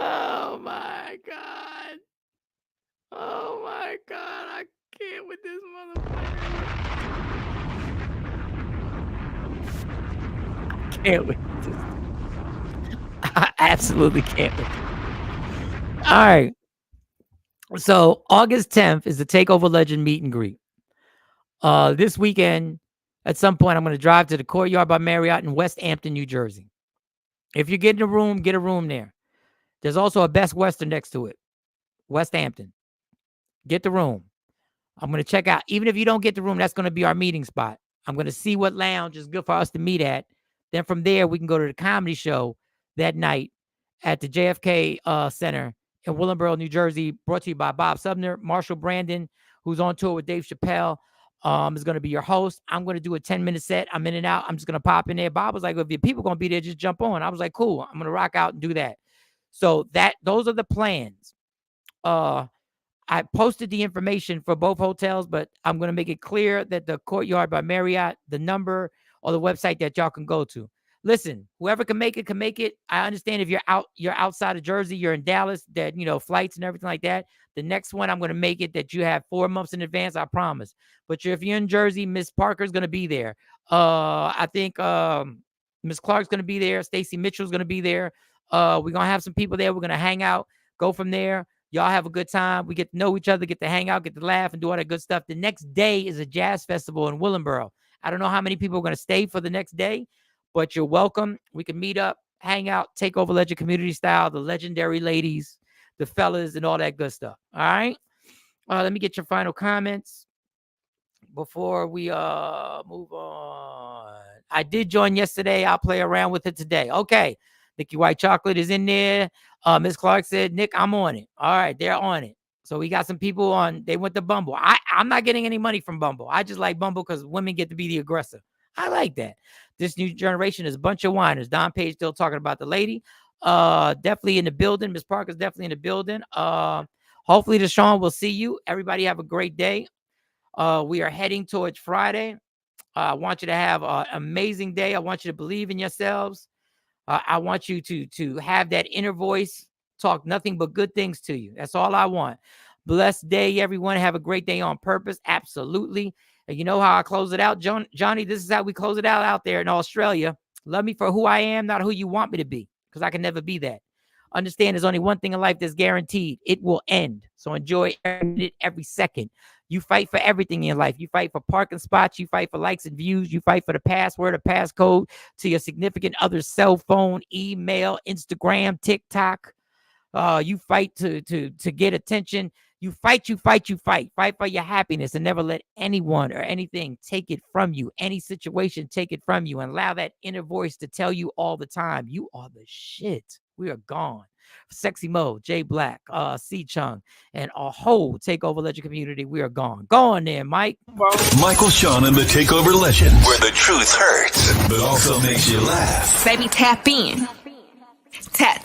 Oh my God. Oh my God. I can't with this motherfucker. I can't with this. I absolutely can't with this. All right. So August 10th is the Takeover Legend meet and greet. This weekend, at some point, I'm going to drive to the Courtyard by Marriott in West Hampton, New Jersey. If you're getting a room, get a room there. There's also a Best Western next to it. West Hampton. Get the room. I'm going to check out. Even if you don't get the room, that's going to be our meeting spot. I'm going to see what lounge is good for us to meet at. Then from there, we can go to the comedy show that night at the JFK Center in Willingboro, New Jersey, brought to you by Bob Sumner. Marshall Brandon, who's on tour with Dave Chappelle, is going to be your host. I'm going to do a 10-minute set. I'm in and out. I'm just going to pop in there. Bob was like, if your people going to be there, just jump on. I was like, cool. I'm going to rock out and do that. So those are the plans. I posted the information for both hotels, but I'm going to make it clear that the Courtyard by Marriott, the number or the website that y'all can go to. listen, whoever can make it. I understand if you're outside of Jersey, you're in Dallas, that, flights and everything like that. The next one, I'm going to make it that you have 4 months in advance, I promise. But if you're in Jersey, Miss Parker's going to be there. I think Miss Clark's going to be there. Stacey Mitchell's going to be there. We're going to have some people there. We're going to hang out, go from there. Y'all have a good time. We get to know each other, get to hang out, get to laugh, and do all that good stuff. The next day is a jazz festival in Willingboro. I don't know how many people are going to stay for the next day, but you're welcome. We can meet up, hang out, take over Legend community style, the legendary ladies, the fellas, and all that good stuff. All right? Let me get your final comments before we move on. I did join yesterday. I'll play around with it today. Okay. Nikki White Chocolate is in there. Miss Clark said, Nick, I'm on it. All right, they're on it. So we got some people on. They went to Bumble. I'm not getting any money from Bumble. I just like Bumble because women get to be the aggressor. I like that. This new generation is a bunch of whiners. Don Page still talking about the lady. Definitely in the building. Miss Parker's definitely in the building. Hopefully, Deshaun will see you. Everybody have a great day. We are heading towards Friday. I want you to have an amazing day. I want you to believe in yourselves. I want you to have that inner voice talk nothing but good things to you. That's all I want. Blessed day, everyone. Have a great day on purpose. Absolutely. And you know how I close it out, Johnny? This is how we close it out there in Australia. Love me for who I am, not who you want me to be, because I can never be that. Understand there's only one thing in life that's guaranteed. It will end. So enjoy every minute, every second. You fight for everything in your life. You fight for parking spots. You fight for likes and views. You fight for the password or passcode to your significant other's cell phone, email, Instagram, TikTok. You fight to get attention. You fight. Fight for your happiness and never let anyone or anything take it from you. Any situation take it from you, and allow that inner voice to tell you all the time, you are the shit. We are gone. Sexy Mo, Jay Black, C Chung, and a whole Takeover Legend community. We are gone. Go on there, Mike. Michael Sean and the Takeover Legend, where the truth hurts, but also makes you laugh. Baby, tap in. Tap.